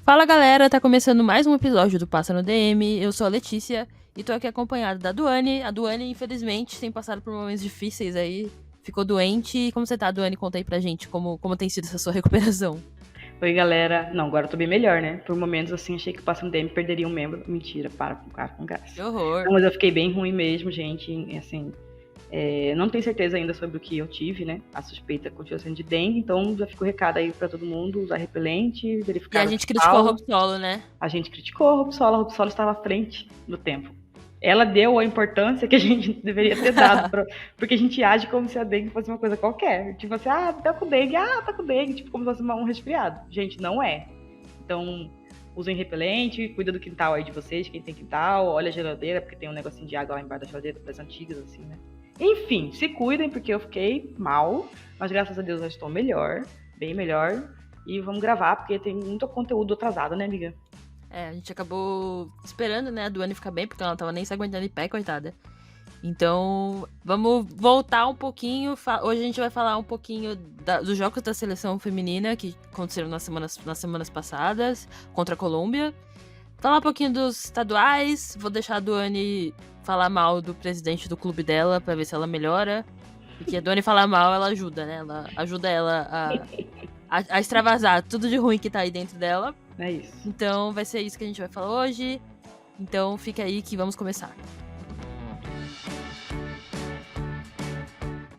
Fala galera, tá começando mais um episódio do Passa no DM. Eu sou a Letícia e tô aqui acompanhada da Duane. A Duane, infelizmente, tem passado por momentos difíceis aí, ficou doente. Como você tá, Duane? Conta aí pra gente como tem sido essa sua recuperação. Oi, galera. Não, agora eu tô bem melhor, né? Por momentos, assim, achei que o Passando DM perderia um membro. Mentira, para com cara, com Que graça. horror. Não, mas eu fiquei bem ruim mesmo, gente. Assim, não tenho certeza ainda sobre o que eu tive, né? A suspeita continua sendo de dengue, então já fica o recado aí pra todo mundo, usar repelente, E verificar a o gente criticou a hospital. Robsolo, né? A gente criticou a Rupsola estava à frente do tempo. Ela deu a importância que a gente deveria ter dado, porque a gente age como se a dengue fosse uma coisa qualquer. Tipo assim, tá com dengue, tá com dengue, tipo como se fosse um resfriado. Gente, não é. Então, usem repelente, cuida do quintal aí de vocês, quem tem quintal, olha a geladeira, porque tem um negocinho de água lá embaixo da geladeira, das antigas, assim, né? Enfim, se cuidem, porque eu fiquei mal, mas graças a Deus eu estou melhor, bem melhor. E vamos gravar, porque tem muito conteúdo atrasado, né, amiga? A gente acabou esperando, né, a Duane ficar bem, porque ela não tava nem se aguentando em pé, coitada. Então, vamos voltar um pouquinho. Hoje a gente vai falar um pouquinho dos jogos da seleção feminina que aconteceram nas semanas passadas contra a Colômbia. Falar um pouquinho dos estaduais. Vou deixar a Duane falar mal do presidente do clube dela pra ver se ela melhora. Porque a Duane falar mal, ela ajuda, né? Ela ajuda ela a extravasar tudo de ruim que tá aí dentro dela. É isso. Então, vai ser isso que a gente vai falar hoje. Então, fica aí que vamos começar.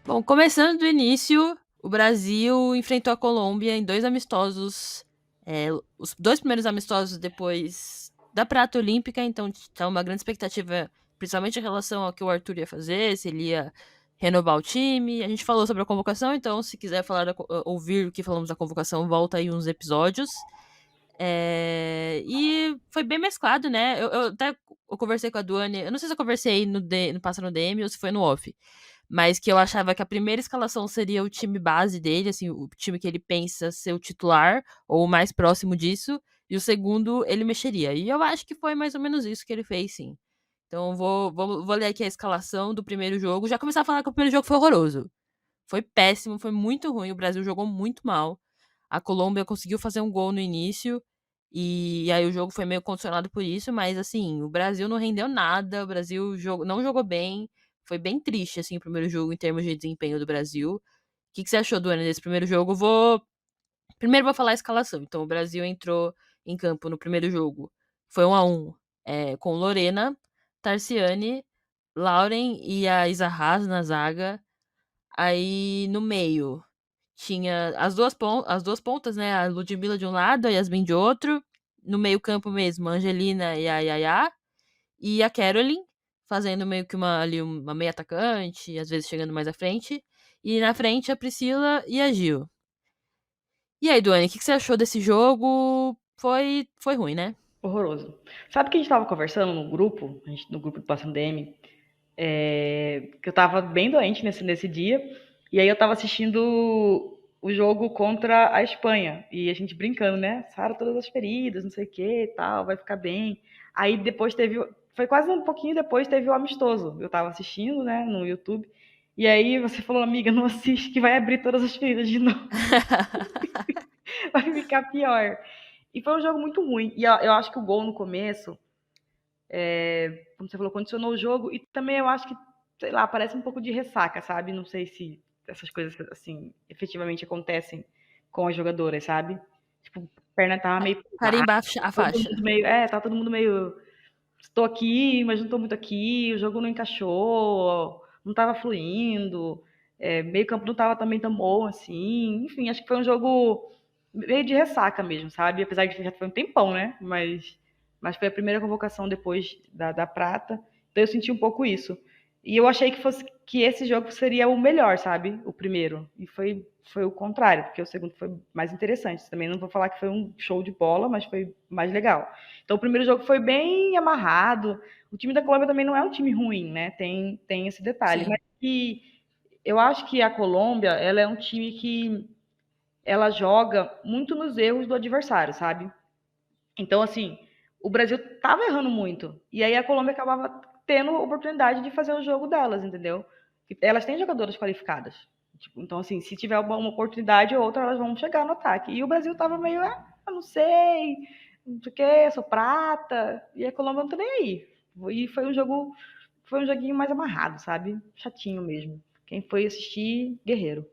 Bom, começando do início, o Brasil enfrentou a Colômbia em 2 amistosos. Os 2 primeiros amistosos depois da prata olímpica, então tá uma grande expectativa, principalmente em relação ao que o Arthur ia fazer, se ele ia renovar o time. A gente falou sobre a convocação, então se quiser ouvir o que falamos da convocação, volta aí uns episódios. E foi bem mesclado, né? Eu conversei com a Duane, eu não sei se eu conversei no Passa no DM ou se foi no off, mas que eu achava que a primeira escalação seria o time base dele, assim, o time que ele pensa ser o titular, ou o mais próximo disso, e o segundo ele mexeria. E eu acho que foi mais ou menos isso que ele fez, sim. Então vou ler aqui a escalação do primeiro jogo. Já começar a falar que o primeiro jogo foi horroroso. Foi péssimo, foi muito ruim. O Brasil jogou muito mal. A Colômbia conseguiu fazer um gol no início. E aí o jogo foi meio condicionado por isso, mas assim, o Brasil não rendeu nada, o Brasil não jogou bem. Foi bem triste, assim, o primeiro jogo em termos de desempenho do Brasil. O que você achou, Duane, desse primeiro jogo? Primeiro vou falar a escalação. Então, o Brasil entrou em campo no primeiro jogo. Foi 1-1, com Lorena, Tarciane, Lauren e a Isa Haas na zaga. Aí no meio tinha as duas pontas, né? A Ludmilla de um lado, a Yasmin de outro. No meio-campo mesmo, a Angelina e a Yaya. E a Caroline, fazendo meio que uma meia atacante, às vezes chegando mais à frente. E na frente a Priscila e a Gil. E aí, Duane, o que você achou desse jogo? Foi ruim, né? Horroroso. Sabe que a gente tava conversando no grupo, no grupo do Passando DM, que eu tava bem doente nesse dia, e aí eu tava assistindo o jogo contra a Espanha, e a gente brincando, né? Sara todas as feridas, não sei o que e tal, vai ficar bem. Aí depois foi quase um pouquinho depois teve o amistoso. Eu tava assistindo, né, no YouTube, e aí você falou, amiga, não assiste que vai abrir todas as feridas de novo, vai ficar pior. E foi um jogo muito ruim. E eu acho que o gol no começo, como você falou, condicionou o jogo. E também eu acho que, sei lá, parece um pouco de ressaca, sabe? Não sei se essas coisas, assim, efetivamente acontecem com as jogadoras, sabe? Tipo, a perna tava meio pesada, Carimbar a todo faixa. mundo meio. Tá todo mundo meio. Estou aqui, mas não estou muito aqui. O jogo não encaixou, não estava fluindo. Meio campo não estava também tão bom assim. Enfim, acho que foi um jogo meio de ressaca mesmo, sabe? Apesar de que já foi um tempão, né? Mas foi a primeira convocação depois da prata. Então eu senti um pouco isso. E eu achei que esse jogo seria o melhor, sabe? O primeiro. E foi o contrário, porque o segundo foi mais interessante. Também não vou falar que foi um show de bola, mas foi mais legal. Então o primeiro jogo foi bem amarrado. O time da Colômbia também não é um time ruim, né? Tem esse detalhe. Sim. Mas que eu acho que a Colômbia, ela é um time que ela joga muito nos erros do adversário, sabe? Então, assim, o Brasil tava errando muito. E aí a Colômbia acabava tendo oportunidade de fazer o jogo delas, entendeu? Elas têm jogadoras qualificadas. Tipo, então, assim, se tiver uma oportunidade ou outra, elas vão chegar no ataque. E o Brasil tava meio, eu não sei. não sei o que, sou prata. E a Colômbia não tá nem aí. E foi um joguinho mais amarrado, sabe? Chatinho mesmo. Quem foi assistir, guerreiro.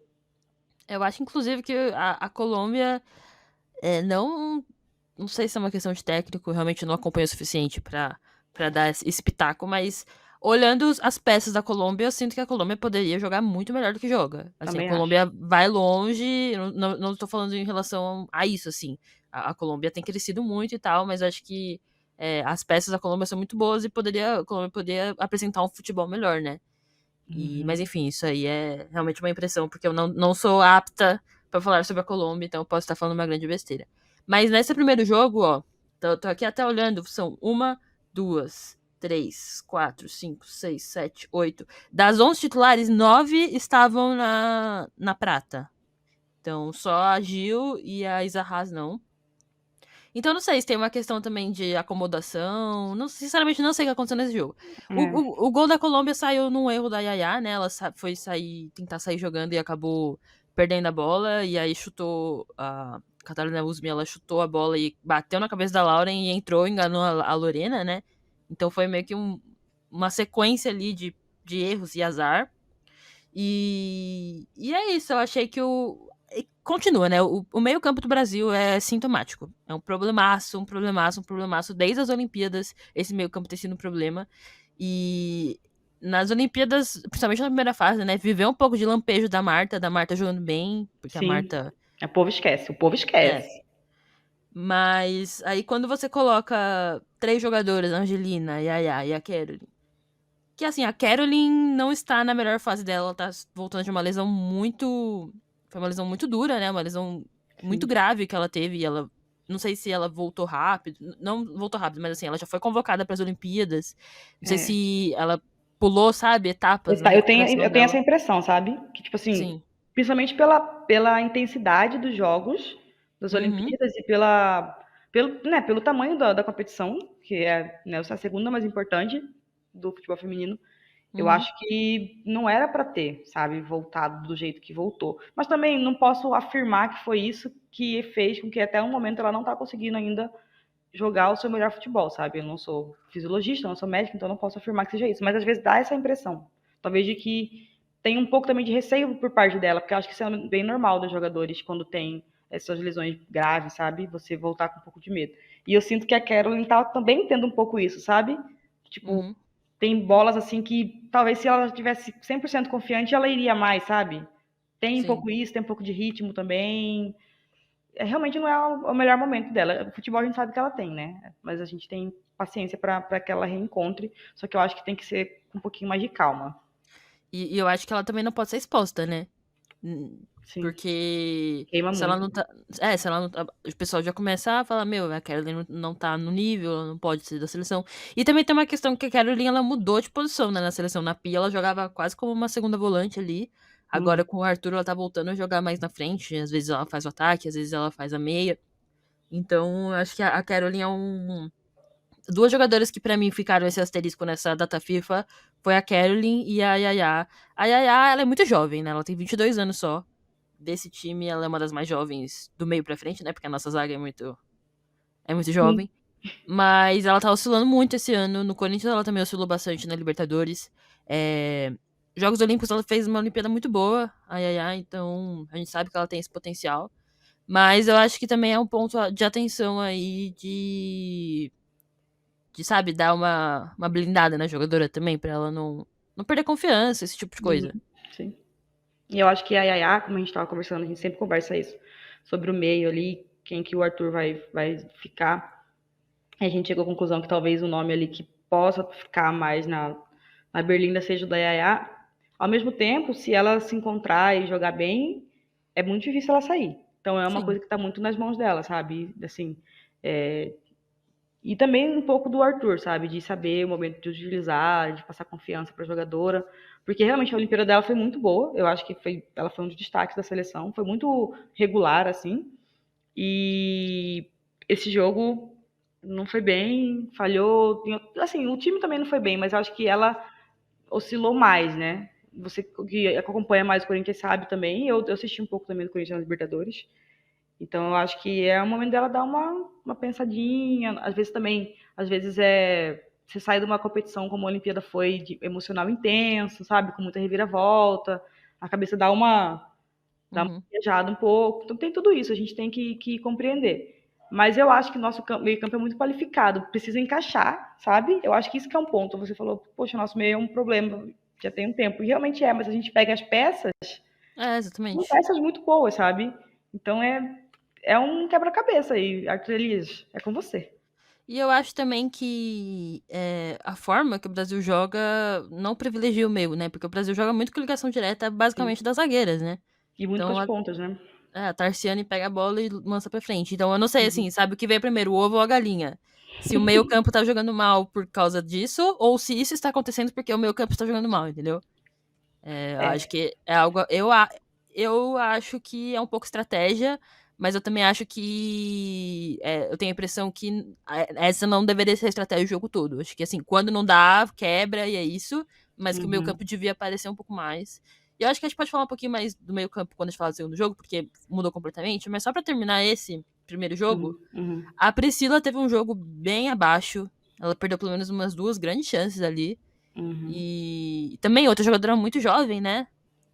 Eu acho, inclusive, que a Colômbia não sei se é uma questão de técnico, realmente não acompanho o suficiente pra dar esse pitaco, mas olhando as peças da Colômbia, eu sinto que a Colômbia poderia jogar muito melhor do que joga. Assim, a Também acho. Colômbia vai longe, não tô falando em relação a isso, assim. A Colômbia tem crescido muito e tal, mas eu acho que as peças da Colômbia são muito boas e a Colômbia poderia apresentar um futebol melhor, né? Mas Uhum. enfim, isso aí é realmente uma impressão, porque eu não sou apta pra falar sobre a Colômbia, então eu posso estar falando uma grande besteira. Mas nesse primeiro jogo, ó, tô aqui até olhando, são uma, duas, três, quatro, cinco, seis, sete, oito. Das 11 titulares, 9 estavam na prata. Então, só a Gil e a Isa Haas não. Então, não sei se tem uma questão também de acomodação. Não, sinceramente, não sei o que aconteceu nesse jogo. É. O gol da Colômbia saiu num erro da Yaya, né? Ela foi tentar sair jogando e acabou perdendo a bola. E aí chutou. A Catalina Usmi, ela chutou a bola e bateu na cabeça da Lauren e entrou, enganou a Lorena, né? Então foi meio que uma sequência ali de erros e azar. E é isso, eu achei que continua, né? O meio-campo do Brasil é sintomático. É um problemaço, um problemaço, um problemaço. Desde as Olimpíadas, esse meio-campo tem sido um problema. E nas Olimpíadas, principalmente na primeira fase, né? Viveu um pouco de lampejo da Marta jogando bem, porque a Sim. Marta. O povo esquece, o povo É. esquece. Mas aí quando você coloca três jogadoras, a Angelina, a Yaya e a Caroline. Que assim, a Caroline não está na melhor fase dela, ela tá voltando de uma lesão muito. Foi uma lesão muito dura, né? Uma lesão muito Sim. grave que ela teve. E ela. Não sei se ela voltou rápido. Não voltou rápido, mas assim, ela já foi convocada para as Olimpíadas. Não sei É. se ela pulou, sabe, etapas na Eu recuperação tenho essa dela. impressão, sabe? Que, tipo assim, Sim. principalmente pela intensidade dos jogos, das Uhum. Olimpíadas e pelo tamanho da competição, que é, né, a segunda mais importante do futebol feminino, eu Uhum. acho que não era para ter, sabe, voltado do jeito que voltou. Mas também não posso afirmar que foi isso que fez com que até o momento ela não tá conseguindo ainda jogar o seu melhor futebol, sabe? Eu não sou fisiologista, não sou médica, então não posso afirmar que seja isso. Mas às vezes dá essa impressão. Talvez de que tem um pouco também de receio por parte dela, porque eu acho que isso é bem normal dos jogadores quando tem essas lesões graves, sabe? Você voltar com um pouco de medo. E eu sinto que a Caroline tá também tendo um pouco isso, sabe? Tipo, Uhum. tem bolas assim que talvez se ela tivesse 100% confiante, ela iria mais, sabe? Tem um Sim. pouco isso, tem um pouco de ritmo também. Realmente não é o melhor momento dela. O futebol a gente sabe que ela tem, né? Mas a gente tem paciência para que ela reencontre. Só que eu acho que tem que ser com um pouquinho mais de calma. E eu acho que ela também não pode ser exposta, né? Hum, Sim, Porque queima se ela muito. não tá. Se ela não tá. O pessoal já começa a falar, meu, a Caroline não tá no nível, ela não pode ser da seleção. E também tem uma questão que a Caroline ela mudou de posição, né, na seleção. Na Pia ela jogava quase como uma segunda volante ali. Agora Uhum. com o Arthur ela tá voltando a jogar mais na frente. Às vezes ela faz o ataque, às vezes ela faz a meia. Então, eu acho que a Caroline é duas jogadoras que pra mim ficaram esse asterisco nessa data FIFA foi a Caroline e a Yaya. A Yaya, ela é muito jovem, né? Ela tem 22 anos só. Desse time, ela é uma das mais jovens do meio pra frente, né? Porque a nossa zaga é muito Sim. jovem. Mas ela tá oscilando muito esse ano. No Corinthians, ela também oscilou bastante na Libertadores. É, Jogos Olímpicos, ela fez uma Olimpíada muito boa, a Yaya, então a gente sabe que ela tem esse potencial. Mas eu acho que também é um ponto de atenção aí sabe, dar uma blindada na jogadora também, pra ela não perder confiança, esse tipo de Uhum. coisa. Sim. E eu acho que a Yaya, como a gente estava conversando, a gente sempre conversa isso, sobre o meio ali, quem que o Arthur vai ficar. A gente chegou à conclusão que talvez o nome ali que possa ficar mais na Berlinda seja o da Yaya. Ao mesmo tempo, se ela se encontrar e jogar bem, é muito difícil ela sair. Então é uma Sim. coisa que está muito nas mãos dela, sabe? Assim, é... E também um pouco do Arthur, sabe? De saber o momento de utilizar, de passar confiança para a jogadora. Porque realmente a Olimpíada dela foi muito boa. Eu acho que ela foi um dos destaques da seleção. Foi muito regular, assim. E esse jogo não foi bem, falhou. Assim, o time também não foi bem, mas acho que ela oscilou mais, né? Você que acompanha mais o Corinthians sabe também. Eu assisti um pouco também do Corinthians na Libertadores. Então eu acho que é o momento dela dar uma pensadinha, às vezes você sai de uma competição como a Olimpíada foi de emocional intenso, sabe, com muita reviravolta, a cabeça dá uma Uhum. viajada um pouco. Então tem tudo isso, a gente tem que compreender. Mas eu acho que nosso meio campo é muito qualificado, precisa encaixar, sabe? Eu acho que isso que é um ponto. Você falou, poxa, nosso meio é um problema, já tem um tempo. E realmente é, mas a gente pega as peças, É, são exatamente. peças muito boas, sabe? Então é um quebra-cabeça aí, Arthur Elias, é com você. E eu acho também que a forma que o Brasil joga não privilegia o meio, né? Porque o Brasil joga muito com ligação direta, Sim. basicamente, das zagueiras, né? E muito com Então, as pontas, né? a Tarciane pega a bola e lança pra frente. Então, eu não sei, Uhum. assim, sabe o que veio primeiro, o ovo ou a galinha? Se o meio-campo tá jogando mal por causa disso, ou se isso está acontecendo porque o meio-campo está jogando mal, entendeu? Eu acho É. que é algo. Eu acho que é um pouco estratégia, mas eu também acho que. Eu tenho a impressão que essa não deveria ser a estratégia do jogo todo. Acho que, assim, quando não dá, quebra e é isso, mas que o Uhum. meio-campo devia aparecer um pouco mais. E eu acho que a gente pode falar um pouquinho mais do meio-campo quando a gente fala do segundo jogo, porque mudou completamente, mas só pra terminar esse primeiro jogo, Uhum. Uhum. a Priscila teve um jogo bem abaixo. Ela perdeu pelo menos umas duas grandes chances ali. Uhum. E também outra jogadora muito jovem, né?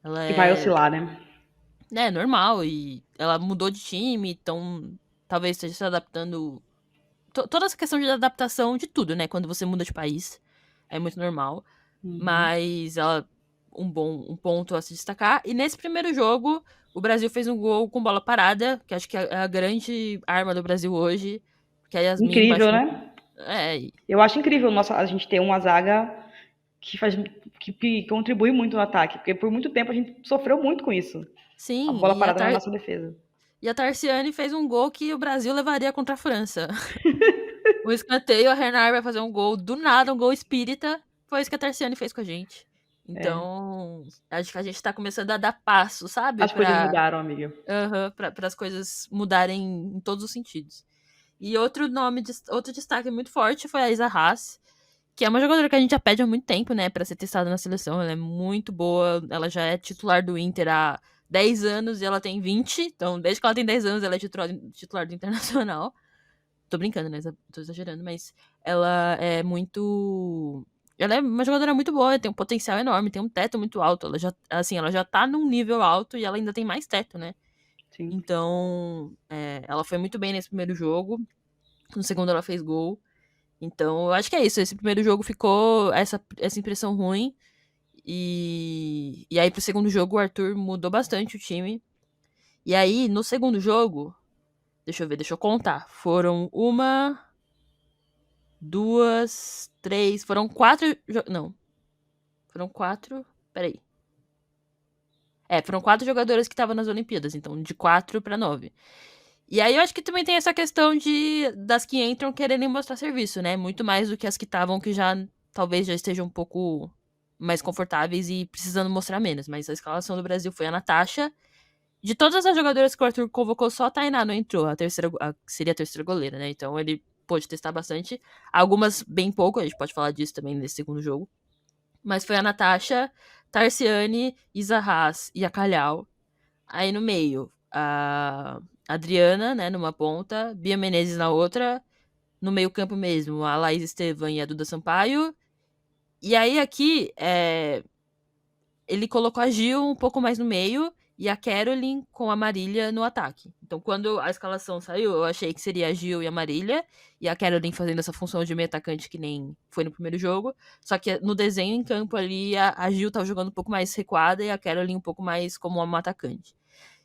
Ela Que vai é, oscilar, né? normal e ela mudou de time, então talvez esteja se adaptando. Toda essa questão de adaptação de tudo, né? Quando você muda de país, é muito normal. Uhum. Mas ela um ponto a se destacar. E nesse primeiro jogo, o Brasil fez um gol com bola parada, que acho que é a grande arma do Brasil hoje, porque a Yasmin Incrível, baixou né? muito. É, Eu acho incrível a gente ter uma zaga que faz que contribui muito no ataque, porque por muito tempo a gente sofreu muito com isso. A sim, bola parada na nossa defesa. E a Tarciane fez um gol que o Brasil levaria contra a França. O escanteio, a Renard vai fazer um gol do nada, um gol espírita. Foi isso que a Tarciane fez com a gente. É. Então, acho que a gente tá começando a dar passo, sabe? As coisas mudaram, amiga. Para as coisas mudarem em todos os sentidos. E outro destaque muito forte foi a Isa Haas, que é uma jogadora que a gente já pede há muito tempo, né, pra ser testada na seleção. Ela é muito boa, ela já é titular do Inter há 10 anos e ela tem 20. Então, desde que ela tem 10 anos, ela é titular do Internacional. Tô brincando, né? Tô exagerando, mas ela é muito. Ela é uma jogadora muito boa, tem um potencial enorme, tem um teto muito alto. Ela já tá num nível alto e ela ainda tem mais teto, né? Sim. Então, ela foi muito bem nesse primeiro jogo. No segundo, ela fez gol. Então, eu acho que é isso. Esse primeiro jogo ficou essa impressão ruim. E aí, pro segundo jogo, o Arthur mudou bastante o time. E aí, no segundo jogo, deixa eu ver, deixa eu contar. Foram uma, duas, três. Foram quatro. Não. Foram quatro. Peraí. Foram quatro jogadoras que estavam nas Olimpíadas. Então, de 4 pra 9. E aí, eu acho que também tem essa questão das que entram quererem mostrar serviço, né? Muito mais do que as que estavam, que já talvez já estejam um pouco mais confortáveis e precisando mostrar menos. Mas a escalação do Brasil foi a Natasha. De todas as jogadoras que o Arthur convocou, só a Tainá não entrou. Seria a terceira goleira, né? Então ele pôde testar bastante. Algumas bem pouco, a gente pode falar disso também nesse segundo jogo. Mas foi a Natasha, Tarciane, Isa Haas e a Calhau. Aí no meio, a Adriana, né, numa ponta, Bia Menezes na outra. No meio campo mesmo, a Laís Estevam e a Duda Sampaio. E aí aqui, ele colocou a Gil um pouco mais no meio e a Caroline com a Marília no ataque. Então, quando a escalação saiu, eu achei que seria a Gil e a Marília, e a Caroline fazendo essa função de meio atacante que nem foi no primeiro jogo. Só que no desenho em campo ali, a Gil tava jogando um pouco mais recuada e a Caroline um pouco mais como uma atacante.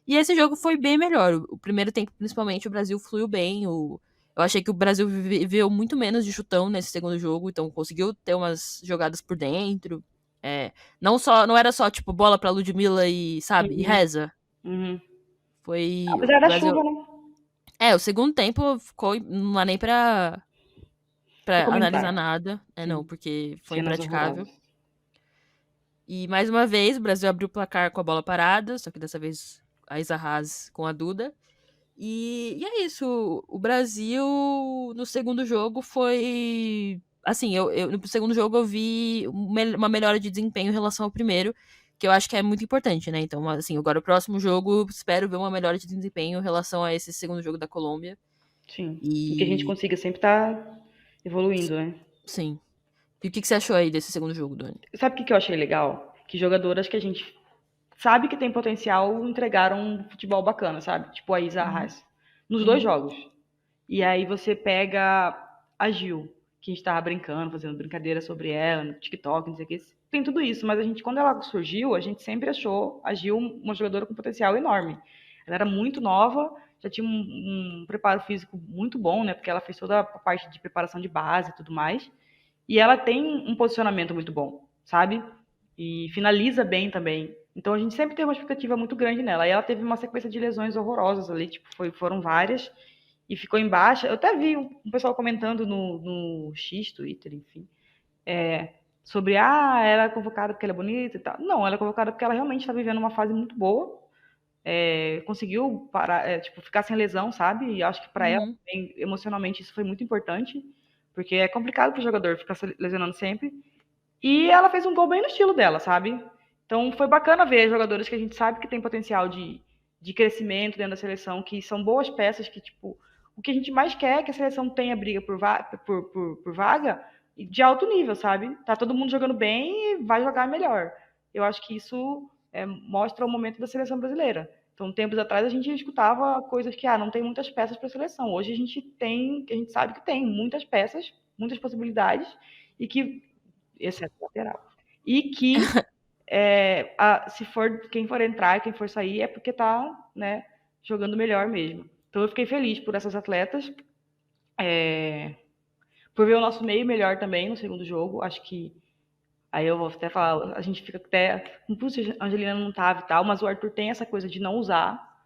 E esse jogo foi bem melhor. O primeiro tempo, principalmente, o Brasil fluiu bem. Eu achei que o Brasil viveu muito menos de chutão nesse segundo jogo, então conseguiu ter umas jogadas por dentro. Não era só, tipo, bola pra Ludmilla e, sabe, e Uhum. reza. Uhum. Foi. Apesar O da Brasil. chuva, né? O segundo tempo ficou. Não dá nem Pra pra comentar. analisar nada. Não, Sim. porque foi Cenas impraticável. horrorosas. E mais uma vez, o Brasil abriu o placar com a bola parada, só que dessa vez a Isa Haas com a Duda. E é isso. O Brasil, no segundo jogo, foi. Assim, no segundo jogo eu vi uma melhora de desempenho em relação ao primeiro, porque eu acho que é muito importante, né? Então, assim, agora o próximo jogo, espero ver uma melhora de desempenho em relação a esse segundo jogo da Colômbia. Sim. E que a gente E consiga sempre estar evoluindo, né? sim. E o que você achou aí desse segundo jogo, Dani? Sabe o que eu achei legal? Que jogadoras que a gente sabe que tem potencial entregaram um futebol bacana, sabe? Tipo a Isa Uhum. Arraes. Nos dois Uhum. jogos. E aí você pega a Gil, que a gente tava brincando, fazendo brincadeira sobre ela no TikTok, não sei o que. Tem tudo isso, mas a gente, quando ela surgiu, a gente sempre achou a Gil uma jogadora com potencial enorme. Ela era muito nova, já tinha um preparo físico muito bom, né? Porque ela fez toda a parte de preparação de base e tudo mais. E ela tem um posicionamento muito bom, sabe? E finaliza bem também. Então a gente sempre teve uma expectativa muito grande nela. E ela teve uma sequência de lesões horrorosas ali, tipo, foram várias e ficou em baixa. Eu até vi um pessoal comentando no X, Twitter, enfim, sobre ela é convocada porque ela é bonita e tal. Não, ela é convocada porque ela realmente está vivendo uma fase muito boa. Conseguiu parar, tipo, ficar sem lesão, sabe? E acho que para ela, Uhum. emocionalmente, isso foi muito importante, porque é complicado para o jogador ficar se lesionando sempre. E ela fez um gol bem no estilo dela, sabe? Então foi bacana ver jogadores que a gente sabe que tem potencial de crescimento dentro da seleção, que são boas peças, que, tipo, o que a gente mais quer é que a seleção tenha briga por vaga de alto nível, sabe? Tá todo mundo jogando bem e vai jogar melhor. Eu acho que isso mostra o momento da seleção brasileira. Então, tempos atrás a gente escutava coisas que, não tem muitas peças para a seleção. Hoje a gente sabe que tem muitas peças, muitas possibilidades, e que exceto lateral. E que se for quem for entrar, quem for sair, é porque tá, né, jogando melhor mesmo. Então eu fiquei feliz por essas atletas, por ver o nosso meio melhor também no segundo jogo. Acho que aí eu vou até falar, a gente fica até, putz, a Angelina não tava e tal, mas o Arthur tem essa coisa de não usar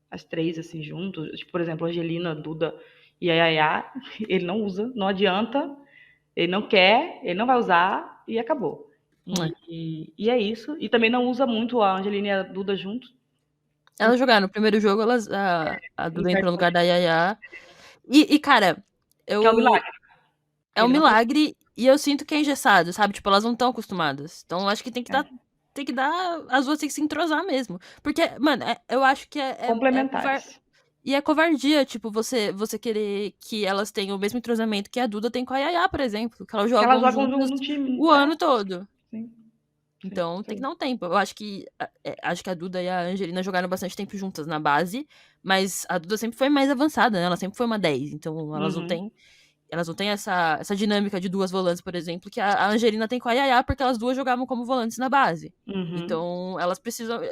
as três assim juntos. Tipo, por exemplo, a Angelina, a Duda e a Yaya, ele não usa, não adianta. Ele não quer, ele não vai usar e acabou. É. E é isso. E também não usa muito a Angelina e a Duda juntos. Elas jogaram no primeiro jogo, a Duda entrou no lugar da Yaya. Cara, Que é um eu. milagre. É um Ele não fez. milagre e eu sinto que é engessado, sabe? Tipo, elas não estão acostumadas. Então, eu acho que tem que dar. Tem que dar. As duas têm que se entrosar mesmo. Porque, mano, eu acho que Complementares. e é covardia, tipo, você querer que elas tenham o mesmo entrosamento que a Duda tem com a Yaya, por exemplo. Que elas Que elas jogam jogam juntas no time. o ano todo. Sim, sim, Então, isso tem que aí. dar um tempo. Eu acho que a Duda e a Angelina jogaram bastante tempo juntas na base, mas a Duda sempre foi mais avançada, né? Ela sempre foi uma 10. Então, Uhum, elas não têm essa dinâmica de duas volantes, por exemplo, que a Angelina tem com a Yaya, porque elas duas jogavam como volantes na base. uhum, Então,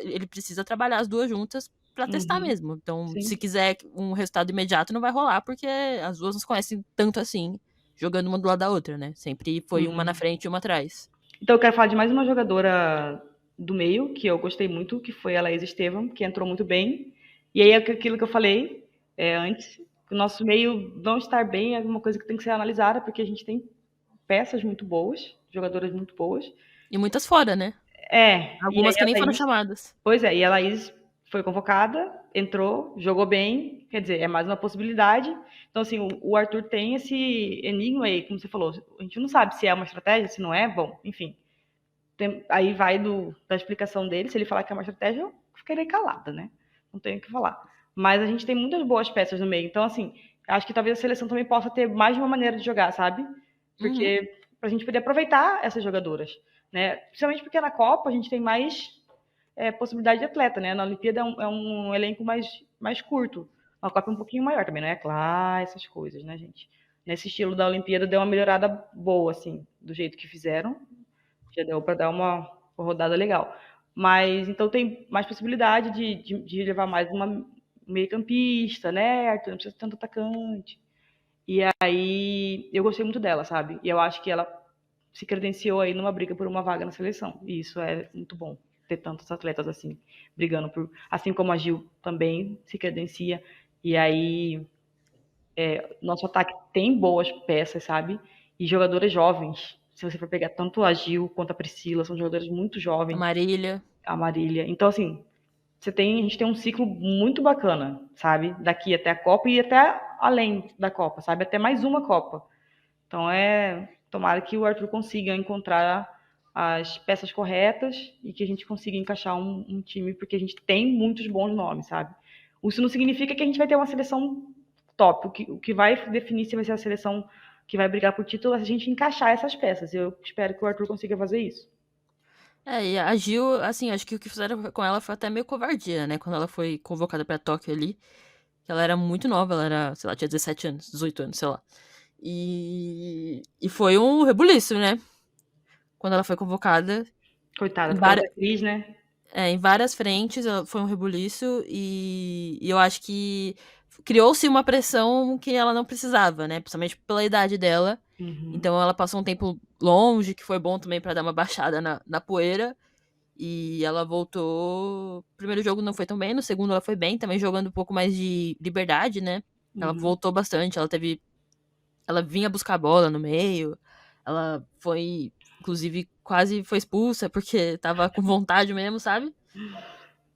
ele precisa trabalhar as duas juntas pra testar uhum. mesmo. Então, se Sim. quiser um resultado imediato, não vai rolar, porque as duas não se conhecem tanto assim, jogando uma do lado da outra, né? Sempre foi uma na Uhum. frente e uma atrás. Então eu quero falar de mais uma jogadora do meio, que eu gostei muito, que foi a Laís Estevam, que entrou muito bem. E aí é aquilo que eu falei antes, o nosso meio não estar bem é uma coisa que tem que ser analisada, porque a gente tem peças muito boas, jogadoras muito boas. E muitas fora, né? E aí Algumas que a nem foram Laís, chamadas. pois é, e a Laís foi convocada, entrou, jogou bem, quer dizer, é mais uma possibilidade. Então, assim, o Arthur tem esse enigma aí, como você falou, a gente não sabe se é uma estratégia, se não é, bom, enfim. Aí vai da explicação dele, se ele falar que é uma estratégia, eu ficarei calada, né? Não tenho o que falar. Mas a gente tem muitas boas peças no meio, então, assim, acho que talvez a seleção também possa ter mais de uma maneira de jogar, sabe? Uhum. Porque pra gente poder aproveitar essas jogadoras, né? Principalmente porque na Copa a gente tem mais possibilidade de atleta, né? Na Olimpíada é um elenco mais curto. Na Copa é um pouquinho maior também, não é? Claro, essas coisas, né, gente? Nesse estilo da Olimpíada deu uma melhorada boa, assim, do jeito que fizeram. Já deu para dar uma rodada legal. Mas então tem mais possibilidade de levar mais uma meio-campista, né? Arthur não precisa de tanto atacante. E aí eu gostei muito dela, sabe? E eu acho que ela se credenciou aí numa briga por uma vaga na seleção. E isso é muito bom, ter tantos atletas assim, brigando por. Assim como a Gil também se credencia. E aí, nosso ataque tem boas peças, sabe? E jogadoras jovens. Se você for pegar tanto a Gil quanto a Priscila, são jogadoras muito A jovens, Marília. a Marília. Então, assim, a gente tem um ciclo muito bacana, sabe? Daqui até a Copa e até além da Copa, sabe? Até mais uma Copa. Então tomara que o Arthur consiga encontrar as peças corretas e que a gente consiga encaixar um time, porque a gente tem muitos bons nomes, sabe? Isso não significa que a gente vai ter uma seleção top. O que vai definir se vai ser a seleção que vai brigar por título é a gente encaixar essas peças. Eu espero que o Arthur consiga fazer isso. E a Gil, assim, acho que o que fizeram com ela foi até meio covardia, né? Quando ela foi convocada pra Tóquio ali. Ela era muito nova, ela era, sei lá, tinha 17 anos, 18 anos, sei lá. E foi um rebuliço, né? Quando ela foi convocada. Coitada, Em, por causa várias, da Cris, né? em várias frentes, foi um rebuliço. E eu acho que criou-se uma pressão que ela não precisava, né? Principalmente pela idade dela. Uhum. Então ela passou um tempo longe, que foi bom também pra dar uma baixada na poeira. E ela voltou. O primeiro jogo não foi tão bem, no segundo ela foi bem, também jogando um pouco mais de liberdade, né? Ela Uhum. voltou bastante, ela teve. Ela vinha buscar a bola no meio. Ela foi. Inclusive, quase foi expulsa, porque tava com vontade mesmo, sabe?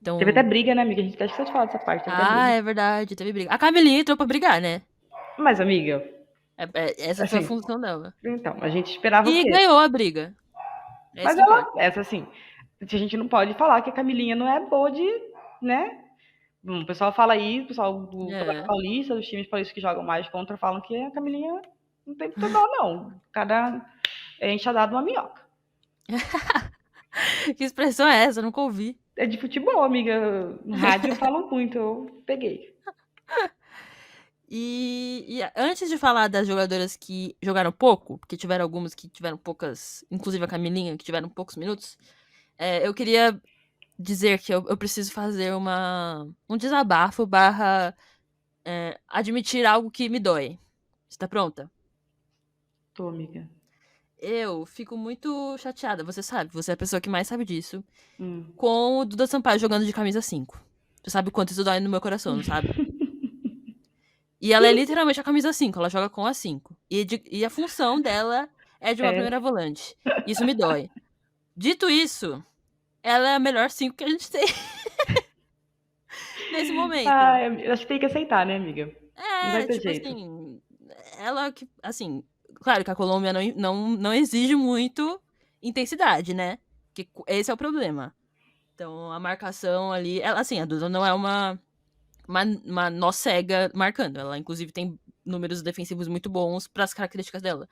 Teve até Então. briga, né, amiga? A gente até esqueceu de falar dessa parte, teve até Ah, briga. é verdade, teve briga. A Camilinha entrou pra brigar, né? Mas, amiga, Essa foi a assim, função dela. então, a gente esperava o E quê? ganhou a briga. É isso Mas que importa. essa assim, a gente não pode falar que a Camilinha não é boa de, né? O pessoal fala aí, o pessoal do Campeonato É. Paulista, dos times paulistas que jogam mais contra, falam que a Camilinha não tem muito dó, não. Cada enxadado uma minhoca. Que expressão é essa? Eu nunca ouvi. É de futebol, amiga. No rádio falam muito, eu peguei. E antes de falar das jogadoras que jogaram pouco, porque tiveram algumas que tiveram poucas, inclusive a Camilinha, que tiveram poucos minutos, eu queria dizer que eu preciso fazer um desabafo barra admitir algo que me dói. Você tá pronta? Tô, amiga. Eu fico muito chateada, você sabe, você é a pessoa que mais sabe disso, Hum. com o Duda Sampaio jogando de camisa 5. Você sabe o quanto isso dói no meu coração, não sabe? E ela é literalmente a camisa 5, ela joga com a 5. E a função dela é de uma É. primeira volante. Isso me dói. Dito isso, ela é a melhor 5 que a gente tem nesse momento. Ah, eu acho que tem que aceitar, né, amiga? Não vai ter Tipo jeito. assim, ela que, assim, claro que a Colômbia não exige muito intensidade, né? Que esse é o problema. Então, a marcação ali, ela, assim, a Duda não é uma nó cega marcando. Ela, inclusive, tem números defensivos muito bons para as características dela.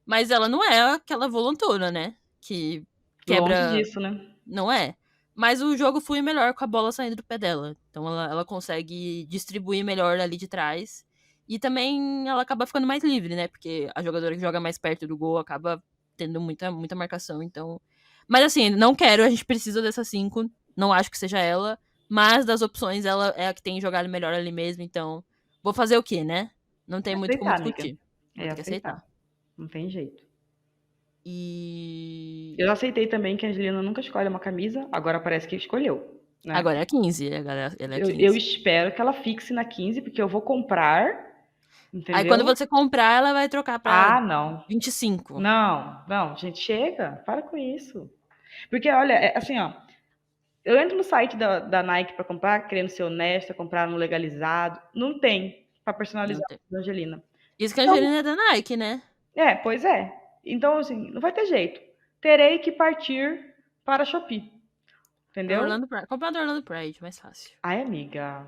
Mas ela não é aquela volantona, né? Que Longe quebra. disso, né? Não é. Mas o jogo flui melhor com a bola saindo do pé dela. Então ela consegue distribuir melhor ali de trás. E também ela acaba ficando mais livre, né? Porque a jogadora que joga mais perto do gol acaba tendo muita marcação. Então. Mas assim, não quero, a gente precisa dessa 5. Não acho que seja ela. Mas das opções, ela é a que tem jogado melhor ali mesmo. Então, vou fazer o quê, né? Não tem muito como Aceitar, amiga. discutir. Vou É ter que aceitar. aceitar. Não tem jeito. E. Eu aceitei também que a Angelina nunca escolhe uma camisa, agora parece que escolheu, né? Agora é a 15, ela é a Eu 15. espero que ela fixe na 15, porque eu vou comprar, Aí quando entendeu? você comprar, ela vai trocar pra Ah, não. 25. Não, não, gente, chega. Para com isso. Porque, olha, assim, ó. Eu entro no site da Nike para comprar, querendo ser honesta, comprar no legalizado. Não tem para Não personalizar tem. a Angelina. Isso que a Então, Angelina é da Nike, né? pois é. Então, assim, não vai ter jeito. Terei que partir para a Shopee. Pra Entendeu? Orlando Pride. Comprar do Orlando Pride, mais fácil. Ai, amiga.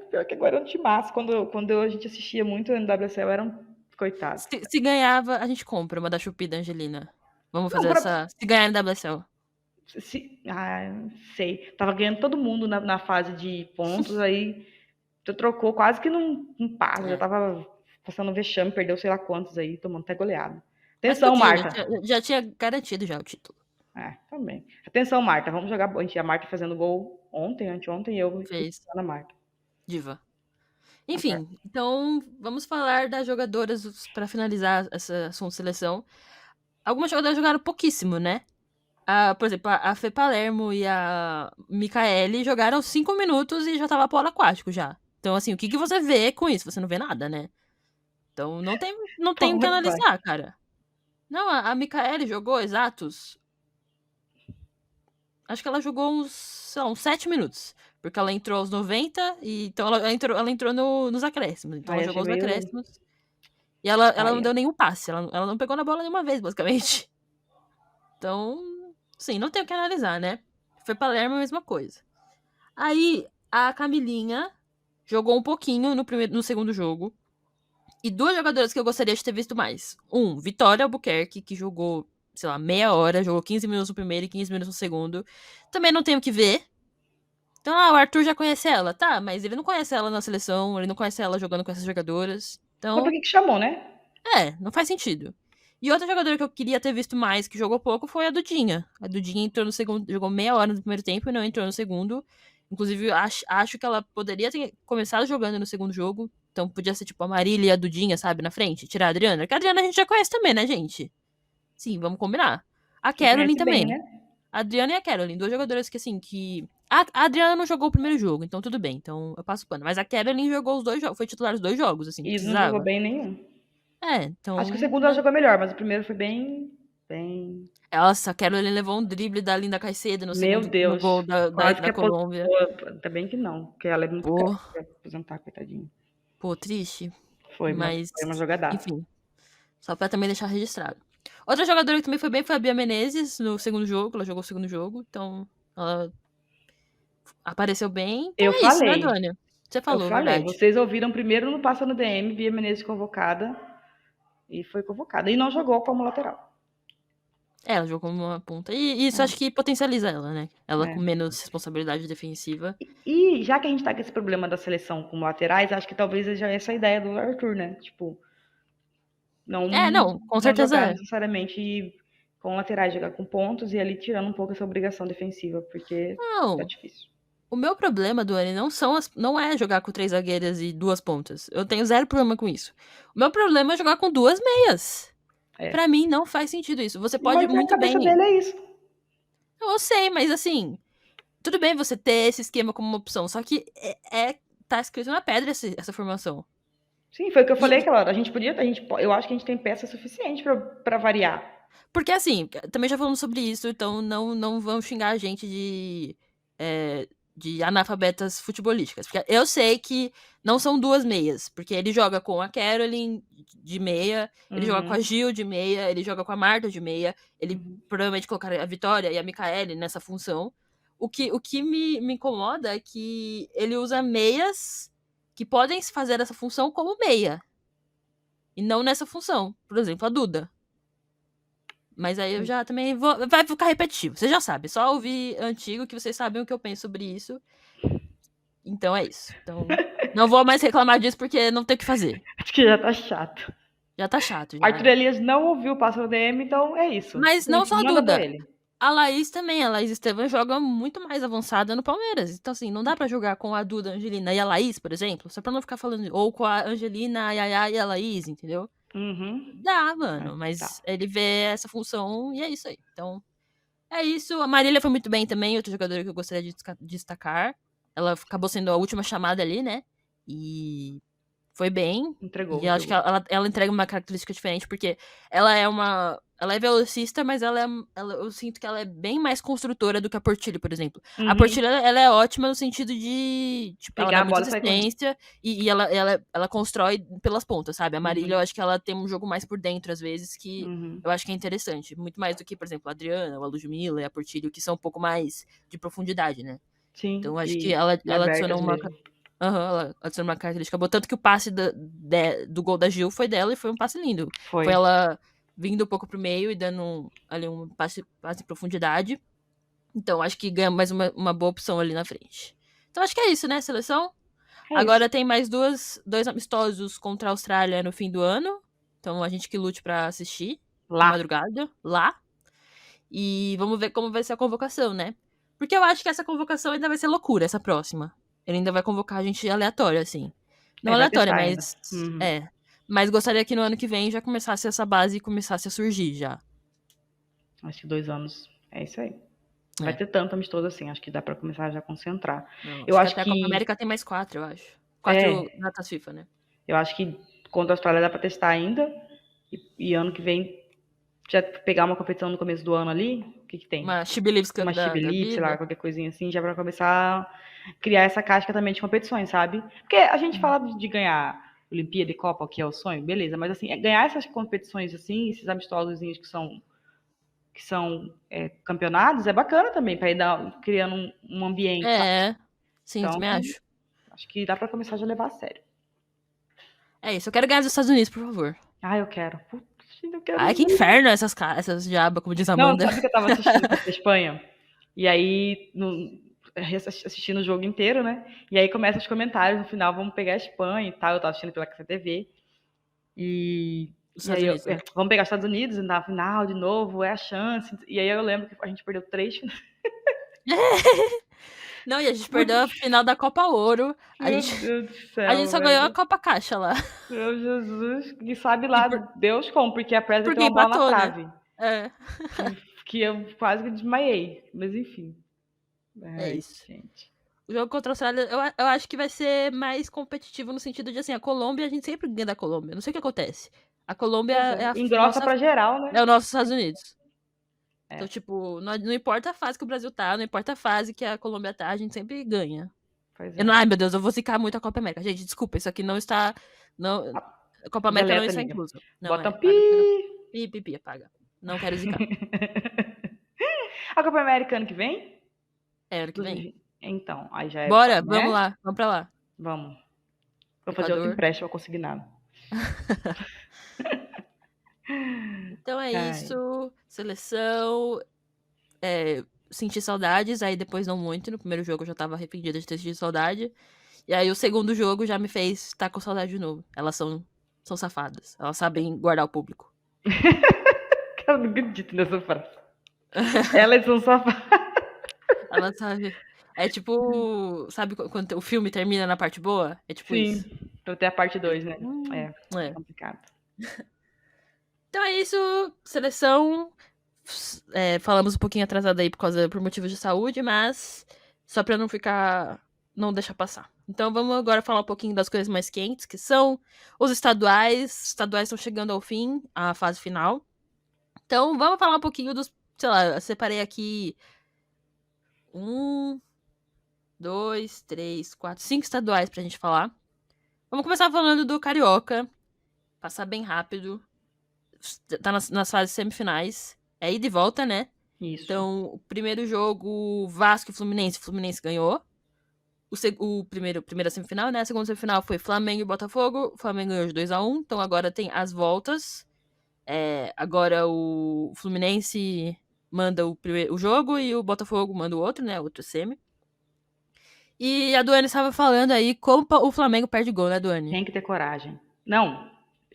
Pior que agora é um timaço. Quando a gente assistia muito no NWSL, era um coitado. Se ganhava, a gente compra uma da Shopee da Angelina. Vamos Não, fazer essa. Se ganhar no WSL. não sei. Tava ganhando todo mundo na fase de pontos, aí tu trocou quase que não passa. Já É. tava passando vexame, perdeu sei lá quantos aí, tomando até goleada. Mas Atenção, podia, Marta. já tinha garantido já o título. Também. Atenção, Marta. Vamos jogar. A Marta fazendo gol ontem, anteontem, e eu Fez. criticando a Marta. Diva. Agora. Enfim, então vamos falar das jogadoras pra finalizar essa assunto de seleção. Algumas jogadoras jogaram pouquíssimo, né? Por exemplo, a Fê Palermo e a Micaele jogaram 5 minutos e já tava polo aquático já. Então, assim, o que você vê com isso? Você não vê nada, né? Então, não tem o que Pode, vai. analisar, cara. Não, a Micaele jogou exatos. Acho que ela jogou uns, sei lá, uns 7 minutos. Porque ela entrou aos 90, e então ela entrou nos acréscimos. Então Aí ela achei jogou os meio. acréscimos. E ela não Aí, deu nenhum passe. Ela não pegou na bola nenhuma vez, basicamente. Então, sim, não tem o que analisar, né? Foi Palermo a mesma coisa. Aí, a Camilinha jogou um pouquinho no segundo jogo. E duas jogadoras que eu gostaria de ter visto mais. Vitória Albuquerque, que jogou, sei lá, meia hora, jogou 15 minutos no primeiro e 15 minutos no segundo. Também não tenho o que ver. Então, o Arthur já conhece ela, tá, mas ele não conhece ela na seleção, ele não conhece ela jogando com essas jogadoras. Então por Então, que chamou, né? não faz sentido. E outra jogadora que eu queria ter visto mais, que jogou pouco, foi a Dudinha. A Dudinha entrou no segundo, jogou meia hora no primeiro tempo e não entrou no segundo. Inclusive, acho que ela poderia ter começado jogando no segundo jogo. Então podia ser tipo a Marília e a Dudinha, sabe, na frente, tirar a Adriana. Porque a Adriana a gente já conhece também, né, gente? Sim, vamos combinar. A Já Caroline conhece bem, também. né? A Adriana e a Caroline, duas jogadoras que, assim, que. A Adriana não jogou o primeiro jogo, então tudo bem. Então eu passo o pano. Mas a Caroline jogou os 2 jogos, foi titular os 2 jogos, assim, E não jogou precisava. bem nenhum. Acho que o Então. segundo ela jogou melhor, mas o primeiro foi bem. Bem. Nossa, a Caroline levou um drible da Linda Caicedo no Meu segundo, no gol Deus. Quase que da Colômbia. aposentou. Ainda bem que não, porque ela é muito cara Pô, pra aposentar, coitadinha. pô, triste. Foi Mas, uma jogadaça. enfim, só pra também deixar registrado. Outra jogadora que também foi bem foi a Bia Menezes no segundo jogo. Ela jogou o segundo jogo, então ela apareceu bem. Então Eu é isso, né, falei. Dônia? Você Eu falou, falei. verdade. Vocês ouviram primeiro no Passa no DM, Bia Menezes convocada. E foi convocada. E não jogou como lateral. Ela jogou como uma ponta. E isso acho que potencializa ela, né? Ela com É. menos responsabilidade defensiva. E já que a gente tá com esse problema da seleção com laterais, acho que talvez seja essa a ideia do Arthur, né? Tipo, não, Não, com não certeza jogar é. necessariamente com laterais, jogar com pontos e ali tirando um pouco essa obrigação defensiva, porque tá Não, difícil. o meu problema, Duane, não é jogar com 3 zagueiras e 2 pontas. Eu tenho zero problema com isso. O meu problema é jogar com 2 meias. É. Pra mim, não faz sentido isso. Você pode Mas a muito cabeça bem. dele é isso. Eu sei, mas assim, tudo bem você ter esse esquema como uma opção, só que tá escrito na pedra essa formação. Sim, foi o que eu falei E, aquela hora. Eu acho que a gente tem peça suficiente pra variar. porque assim, também já falamos sobre isso, então não vão xingar a gente de analfabetas futebolísticas. Porque eu sei que não são 2 meias, porque ele joga com a Caroline de meia, ele joga com a Uhum, Gil de meia, ele joga com a Marta de meia, ele uhum. provavelmente colocaria a Vitória e a Micaele nessa função. O que me incomoda é que ele usa meias que podem fazer essa função como meia, e não nessa função. Por exemplo, a Duda. Mas aí eu já também vou. Vai ficar repetitivo. Você já sabe. Só ouvir antigo que vocês sabem o que eu penso sobre isso. Então é isso. Então, não vou mais reclamar disso porque não tem o que fazer. Acho que já tá chato. Já tá chato, Arthur já. Elias não ouviu o Pássaro DM, então é isso. Mas não só a Manda pra Duda. ele. A Laís também. A Laís Estevam joga muito mais avançada no Palmeiras. Então, assim, não dá pra jogar com a Duda, a Angelina e a Laís, por exemplo. Só pra não ficar falando. Ou com a Angelina, a Yaya e a Laís, entendeu? Uhum. Dá, É, mano. tá. Mas ele vê essa função e é isso aí. Então, é isso. A Marília foi muito bem também, outra jogadora que eu gostaria de destacar. Ela acabou sendo a última chamada ali, né? E foi bem. Entregou, E eu acho que entregou. ela entrega uma característica diferente, porque ela é uma. Ela é velocista, mas eu sinto que ela é bem mais construtora do que a Portilho, por exemplo. A Uhum. Portilho, ela é ótima no sentido de. Tipo, ela Pegar dá a muita bola e sair correndo. assistência e ela constrói pelas pontas, sabe? A Marília, eu Uhum. acho que ela tem um jogo mais por dentro, às vezes, que Uhum. eu acho que é interessante. Muito mais do que, por exemplo, a Adriana, a Ludmilla e a Portilho, que são um pouco mais de profundidade, né? Então, Sim, eu acho que e ela adiciona abertas uma. mesmo. Aham, ela adicionou uma característica boa. Tanto que o passe do gol da Gil foi dela e foi um passe lindo. Foi Foi. ela vindo um pouco pro meio e dando ali um passe em profundidade. Então, acho que ganha mais uma boa opção ali na frente. Então, acho que é isso, né, seleção? É isso. Agora tem mais dois amistosos contra a Austrália no fim do ano. Então, a gente que lute pra assistir de Lá. madrugada, lá. E vamos ver como vai ser a convocação, né? Porque eu acho que essa convocação ainda vai ser loucura, essa próxima. Ele ainda vai convocar a gente aleatória, assim. Não É, vai aleatória, testar ainda. mas. Uhum. É. Mas gostaria que no ano que vem já começasse essa base e começasse a surgir já. Acho que 2 anos. É isso aí. Vai É. ter tanto amistoso assim, acho que dá pra começar já a concentrar. Não, Eu acho que acho até a Copa que. América tem mais 4, eu acho. 4 É, datas FIFA, né? eu acho que contra a Austrália dá pra testar ainda. E ano que vem já pegar uma competição no começo do ano ali. O que que tem? Uma She Believes Cup Uma da Chibilip, sei lá, vida. qualquer coisinha assim, já pra começar a criar essa casca também de competições, sabe? Porque a gente fala de ganhar Olimpíada e Copa, que é o sonho, beleza, mas assim, ganhar essas competições assim, esses amistosos que são que são campeonatos, é bacana também, para ir criando um ambiente, sabe? É, sim, eu Então, também acho. acho que dá para começar a já levar a sério. É isso, eu quero ganhar dos Estados Unidos, por favor. Ah, eu quero. Putz, eu quero Ai, que muito. inferno essas diabas, como diz a Não, Amanda. sabe que eu tava assistindo contra a Espanha? E aí, assistindo o jogo inteiro, né? E aí começa os comentários no final, vamos pegar a Espanha e tal. Eu tava assistindo pela TV. E, Dos e Estados aí, Unidos, né? vamos pegar os Estados Unidos na final de novo, é a chance. E aí eu lembro que a gente perdeu 3 Não, e a gente perdeu a Putz, final da Copa Ouro. A meu gente, Deus do a gente céu, só ganhou a velho. Copa Caixa lá. Meu Jesus. E sabe E lá, Deus como, porque a Presa meteu porque uma bola na empatou, né? trave. É, Que, que eu quase que desmaiei. Mas enfim. é Ai, isso. gente. O jogo contra a Austrália, eu acho que vai ser mais competitivo no sentido de, assim, a Colômbia, a gente sempre ganha da Colômbia. Não sei o que acontece. A Colômbia Pois é é. a Engrossa nossa, pra geral, né? é o nosso Estados Unidos. Então, É, tipo, não importa a fase que o Brasil tá, não importa a fase que a Colômbia tá, a gente sempre ganha. pois Eu não, é. ai, meu Deus, eu vou zicar muito a Copa América. Gente, desculpa, isso aqui não está. Não, Ah, a Copa América não deleta, está amiga. inclusa. Não Bota é. um pi. Paga, paga. Pi, pi, pi, apaga. Não quero zicar. A Copa América ano que vem? É ano que vem. Então, aí já é, Bora, vamos né? lá, vamos pra lá. Vamos. Vou fazer outro Equador. empréstimo, vou conseguir nada. Então é Ai. isso. Seleção. Senti saudades, aí depois não muito. No primeiro jogo eu já tava arrependida de ter sentido saudade. E aí o segundo jogo já me fez estar com saudade de novo. Elas são safadas. Elas sabem guardar o público. Eu não acredito nessa frase. Elas são safadas. Elas sabem. É tipo. Sabe quando o filme termina na parte boa? É tipo Sim. isso. Então tem a parte É 2, tipo, né? É, é. complicado. Então é isso. Seleção. Falamos um pouquinho atrasado aí por motivos de saúde, mas só pra não ficar. Não deixar passar. Então vamos agora falar um pouquinho das coisas mais quentes, que são os estaduais. Os estaduais estão chegando ao fim, a fase final. Então vamos falar um pouquinho dos. Sei lá, eu separei aqui. 5 estaduais pra gente falar. Vamos começar falando do Carioca. Passar bem rápido. Tá nas fases semifinais. É ida e volta, né? Isso. Então, o primeiro jogo, Vasco e Fluminense. O Fluminense ganhou. Primeira semifinal, né? A segunda semifinal foi Flamengo e Botafogo. O Flamengo ganhou de 2-1. Então agora tem as voltas. Agora o Fluminense manda o jogo e o Botafogo manda o outro, né? Outro semi. E a Duane estava falando aí como o Flamengo perde gol, né, Duane? Tem que ter coragem. Não,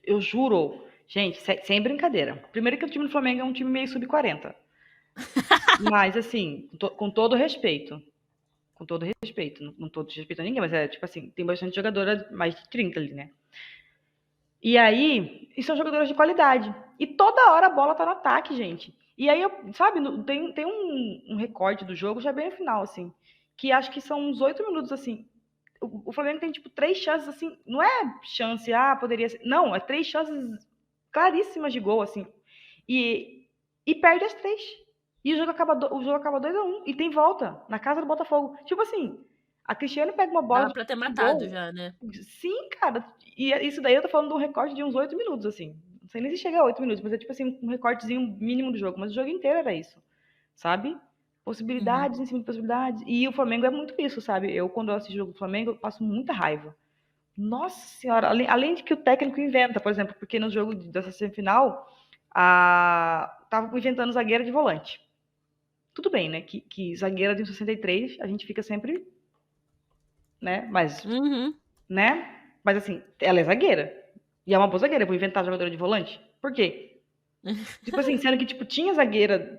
eu juro. Gente, sem brincadeira. Primeiro que o time do Flamengo é um time meio sub-40. Mas, assim, com todo respeito. Com todo respeito. Não tô desrespeitando ninguém, mas é tipo assim, tem bastante jogadora mais de 30 ali, né? E aí, e são jogadoras de qualidade. E toda hora a bola tá no ataque, gente. E aí, sabe, tem um recorde do jogo já bem no final, assim. Que acho que são uns 8 minutos, assim. O Flamengo tem, tipo, 3 chances, assim. Não é chance, poderia ser. Não, é 3 chances claríssimas de gol, assim. E perde as 3. E o jogo acaba 2-1. E tem volta na casa do Botafogo. Tipo assim, a Cristiane pega uma bola Dava pra ter de matado gol. já, né? Sim, cara. E isso daí eu tô falando de um recorde de uns 8 minutos, assim. Não sei nem se chega a 8 minutos, mas é tipo assim, um recortezinho mínimo do jogo. Mas o jogo inteiro era isso, sabe? Uhum. Possibilidades em cima de possibilidades. E o Flamengo é muito isso, sabe? Eu, quando eu assisto jogo do Flamengo, eu passo muita raiva. Nossa senhora, além de que o técnico inventa, por exemplo, porque no jogo dessa semifinal, tava inventando zagueira de volante. Tudo bem, né? Que zagueira de 63, a gente fica sempre, né? Mas, Uhum. né? Mas assim, ela é zagueira. E é uma boa zagueira. Eu vou inventar jogadora de volante? Por quê? Tipo assim, sendo que, tipo, tinha zagueira.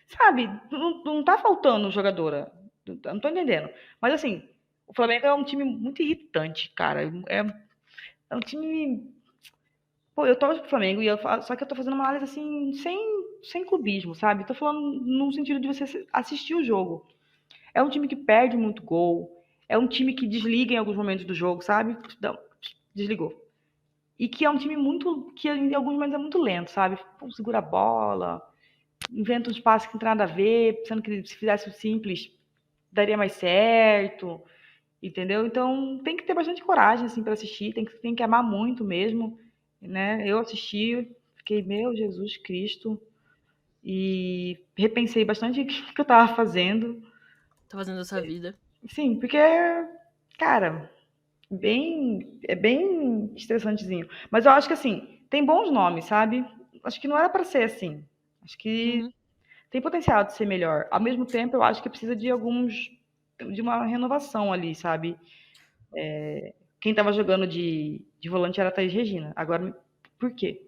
Sabe? Não tá faltando jogadora. Não tô entendendo. Mas assim, o Flamengo é um time muito irritante, cara. É um time. Pô, eu torço pro Flamengo, só que eu tô fazendo uma análise assim, sem clubismo, sabe? Tô falando no sentido de você assistir o jogo. É um time que perde muito gol. É um time que desliga em alguns momentos do jogo, sabe? Não, desligou. E que é um time muito. Que em alguns momentos é muito lento, sabe? Pô, segura a bola, inventa uns passes que não tem nada a ver, sendo que se fizesse o simples daria mais certo, entendeu? Então tem que ter bastante coragem assim para assistir, tem que amar muito mesmo, né? Eu assisti, fiquei, meu Jesus Cristo, e repensei bastante o que eu tava fazendo. Tá fazendo essa vida. Sim, porque, cara, é bem estressantezinho. Mas eu acho que, assim, tem bons nomes, sabe? Acho que não era pra ser assim. Acho que Uhum. tem potencial de ser melhor. Ao mesmo tempo, eu acho que precisa de uma renovação ali, sabe? Quem tava jogando de volante era a Thaís Regina. Agora, por quê?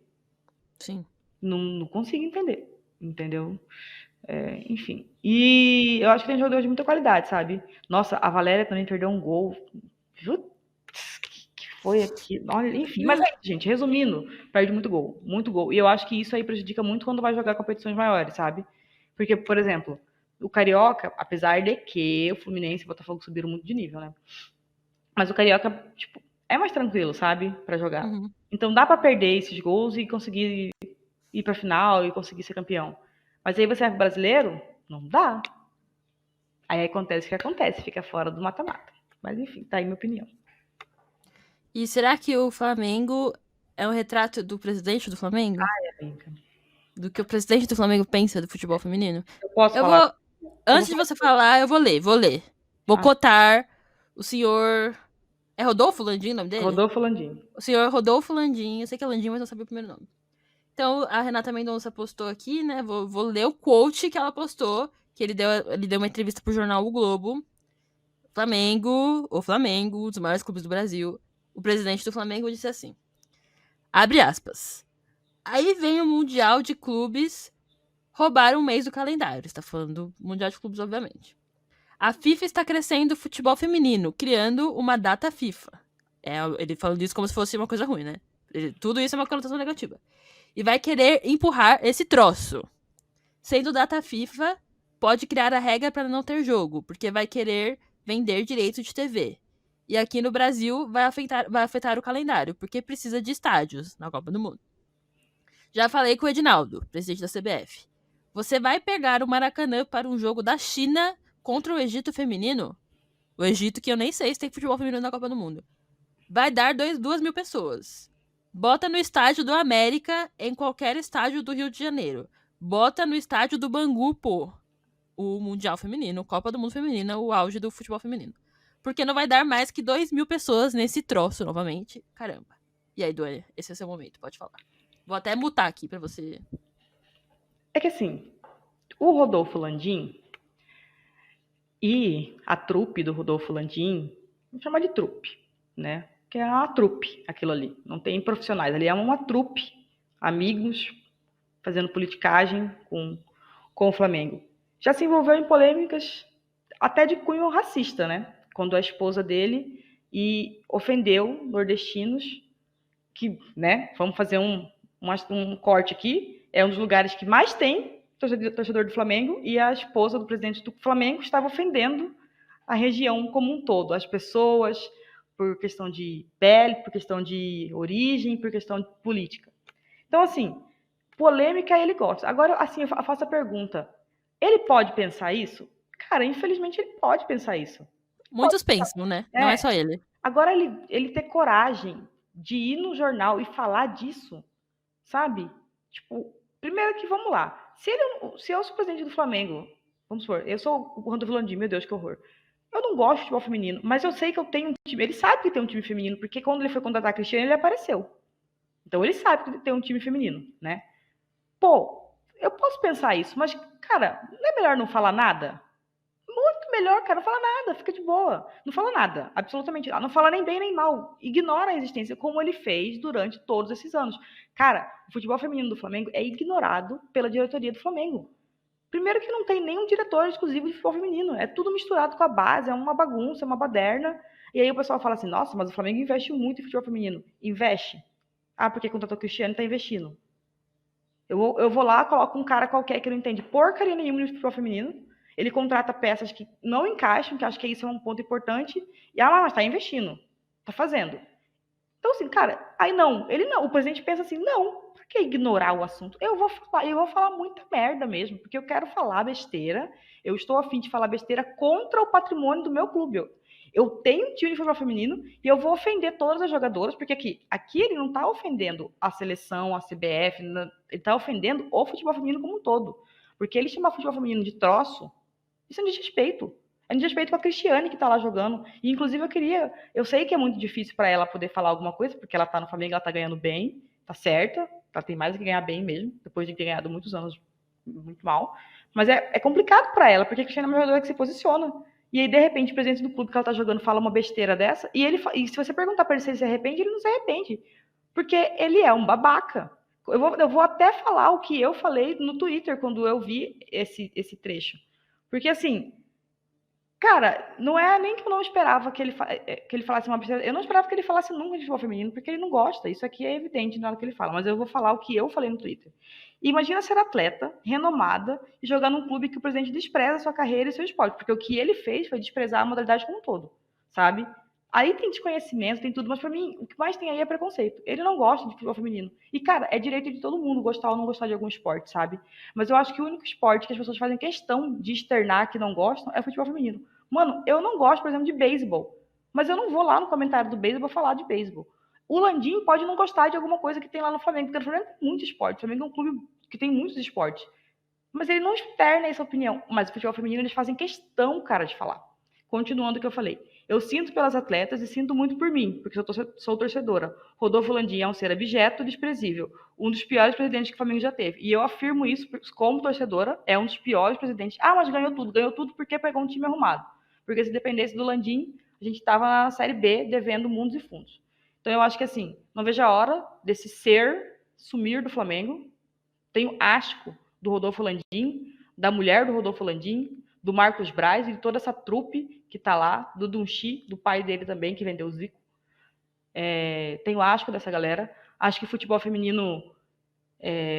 Sim. Não consigo entender, entendeu? Enfim. E eu acho que tem jogadores de muita qualidade, sabe? Nossa, a Valéria também perdeu um gol. Putz, que foi aqui? Olha, enfim, mas é isso, gente. Resumindo, perde muito gol, muito gol. E eu acho que isso aí prejudica muito quando vai jogar competições maiores, sabe? Porque, por exemplo, o Carioca, apesar de que o Fluminense e o Botafogo subiram muito de nível, né? Mas o Carioca, tipo, é mais tranquilo, sabe? Pra jogar. Uhum. Então dá pra perder esses gols e conseguir ir pra final e conseguir ser campeão. Mas aí você é brasileiro? Não dá. Aí acontece o que acontece, fica fora do mata-mata. Mas enfim, tá aí minha opinião. E será que o Flamengo é um retrato do presidente do Flamengo? Do que o presidente do Flamengo pensa do futebol feminino? Eu posso Eu falar? vou. Eu vou Antes de falar. você falar, eu vou ler, vou ler. Vou Ah, cotar o senhor. É Rodolfo Landim o nome dele? Rodolfo Landim. O senhor Rodolfo Landim. Eu sei que é Landim, mas não sabia o primeiro nome. Então, a Renata Mendonça postou aqui, né? Vou ler o quote que ela postou. Que ele deu uma entrevista pro jornal O Globo. O Flamengo, um dos maiores clubes do Brasil. O presidente do Flamengo disse assim: abre aspas. Aí vem o Mundial de Clubes roubar um mês do calendário. Está falando do Mundial de Clubes, obviamente. A FIFA está crescendo o futebol feminino, criando uma data FIFA. Ele falando isso como se fosse uma coisa ruim, né? Tudo isso é uma conotação negativa. E vai querer empurrar esse troço. Sendo data FIFA, pode criar a regra para não ter jogo, porque vai querer vender direito de TV. E aqui no Brasil vai afetar o calendário, porque precisa de estádios na Copa do Mundo. Já falei com o Edinaldo, presidente da CBF. Você vai pegar o Maracanã para um jogo da China contra o Egito feminino? O Egito, que eu nem sei se tem futebol feminino na Copa do Mundo. Vai dar 2.000 pessoas. Bota no estádio do América, em qualquer estádio do Rio de Janeiro. Bota no estádio do Bangu, pô. O Mundial Feminino, Copa do Mundo Feminina, o auge do futebol feminino. Porque não vai dar mais que 2.000 pessoas nesse troço, novamente. Caramba. E aí, Duane, esse é o seu momento, pode falar. Vou até mutar aqui pra você. É que assim, o Rodolfo Landim e a trupe do Rodolfo Landim, vamos chamar de trupe, né? Que é uma trupe, aquilo ali. Não tem profissionais, ali é uma trupe, amigos, fazendo politicagem com o Flamengo. Já se envolveu em polêmicas até de cunho racista, né? Quando a esposa dele ofendeu nordestinos, que, né? Vamos fazer um corte aqui. É um dos lugares que mais tem torcedor do Flamengo e a esposa do presidente do Flamengo estava ofendendo a região como um todo, as pessoas, por questão de pele, por questão de origem, por questão de política. Então, assim, polêmica ele gosta. Agora, assim, eu faço a pergunta: ele pode pensar isso? Cara, infelizmente ele pode pensar isso. Muitos pensam, né? Não É. é só ele. Agora, ele ter coragem de ir no jornal e falar disso, sabe? Tipo, primeiro que, vamos lá, se eu sou presidente do Flamengo, vamos supor, eu sou o Rodolfo Landim, meu Deus, que horror. Eu não gosto de futebol feminino, mas eu sei que eu tenho um time. Ele sabe que tem um time feminino, porque quando ele foi contratar a Cristiane, ele apareceu. Então ele sabe que tem um time feminino, né? Pô, eu posso pensar isso, mas, cara, não é melhor não falar nada? Muito melhor, cara, não fala nada, fica de boa. Não fala nada, absolutamente nada. Não fala nem bem nem mal. Ignora a existência, como ele fez durante todos esses anos. Cara, o futebol feminino do Flamengo é ignorado pela diretoria do Flamengo. Primeiro que não tem nenhum diretor exclusivo de futebol feminino. É tudo misturado com a base, é uma bagunça, é uma baderna. E aí o pessoal fala assim, nossa, mas o Flamengo investe muito em futebol feminino. Investe. Ah, porque contratou o Cristiano, tá investindo. Eu vou lá, coloco um cara qualquer que não entende porcaria nenhuma de futebol feminino. Ele contrata peças que não encaixam, que acho que isso é um ponto importante. E, mas tá investindo. Tá fazendo. Então, assim, cara, aí não, ele não, o presidente pensa assim, não, pra que ignorar o assunto? Eu vou falar muita merda mesmo, porque eu quero falar besteira, eu estou a fim de falar besteira contra o patrimônio do meu clube. Eu tenho um time de futebol feminino e eu vou ofender todas as jogadoras, porque aqui ele não está ofendendo a seleção, a CBF, ele está ofendendo o futebol feminino como um todo. Porque ele chamar futebol feminino de troço, isso é um desrespeito. É um desrespeito com a Cristiane que tá lá jogando. E, inclusive, eu sei que é muito difícil para ela poder falar alguma coisa, porque ela tá no Flamengo, ela tá ganhando bem, tá certa, ela tem mais do que ganhar bem mesmo, depois de ter ganhado muitos anos muito mal. Mas é complicado para ela, porque a Cristiane é uma jogadora que se posiciona. E aí, de repente, o presidente do clube que ela tá jogando fala uma besteira dessa, e se você perguntar para ele se ele se arrepende, ele não se arrepende. Porque ele é um babaca. Eu vou até falar o que eu falei no Twitter quando eu vi esse trecho. Porque, assim, cara, não é nem que eu não esperava que ele falasse uma besteira. Eu não esperava que ele falasse nunca de futebol feminino, porque ele não gosta. Isso aqui é evidente na hora que ele fala. Mas eu vou falar o que eu falei no Twitter. E imagina ser atleta, renomada, e jogar num clube que o presidente despreza a sua carreira e seu esporte. Porque o que ele fez foi desprezar a modalidade como um todo, sabe? Aí tem desconhecimento, tem tudo, mas pra mim, o que mais tem aí é preconceito. Ele não gosta de futebol feminino. E, cara, é direito de todo mundo gostar ou não gostar de algum esporte, sabe? Mas eu acho que o único esporte que as pessoas fazem questão de externar que não gostam é o futebol feminino. Mano, eu não gosto, por exemplo, de beisebol. Mas eu não vou lá no comentário do beisebol falar de beisebol. O Landim pode não gostar de alguma coisa que tem lá no Flamengo, porque o Flamengo tem muito esporte. O Flamengo é um clube que tem muitos esportes. Mas ele não externa essa opinião. Mas o futebol feminino eles fazem questão, cara, de falar. Continuando o que eu falei. Eu sinto pelas atletas e sinto muito por mim, porque eu sou torcedora. Rodolfo Landim é um ser abjeto, desprezível. Um dos piores presidentes que o Flamengo já teve. E eu afirmo isso como torcedora, é um dos piores presidentes. Ah, mas ganhou tudo. Ganhou tudo porque pegou um time arrumado. Porque se dependesse do Landim, a gente estava na Série B devendo mundos e fundos. Então eu acho que assim, não vejo a hora desse ser sumir do Flamengo. Tenho asco do Rodolfo Landim, da mulher do Rodolfo Landim, do Marcos Braz e de toda essa trupe que tá lá, do Dunchi, do pai dele também, que vendeu o Zico. Tenho asco dessa galera. Acho que o futebol feminino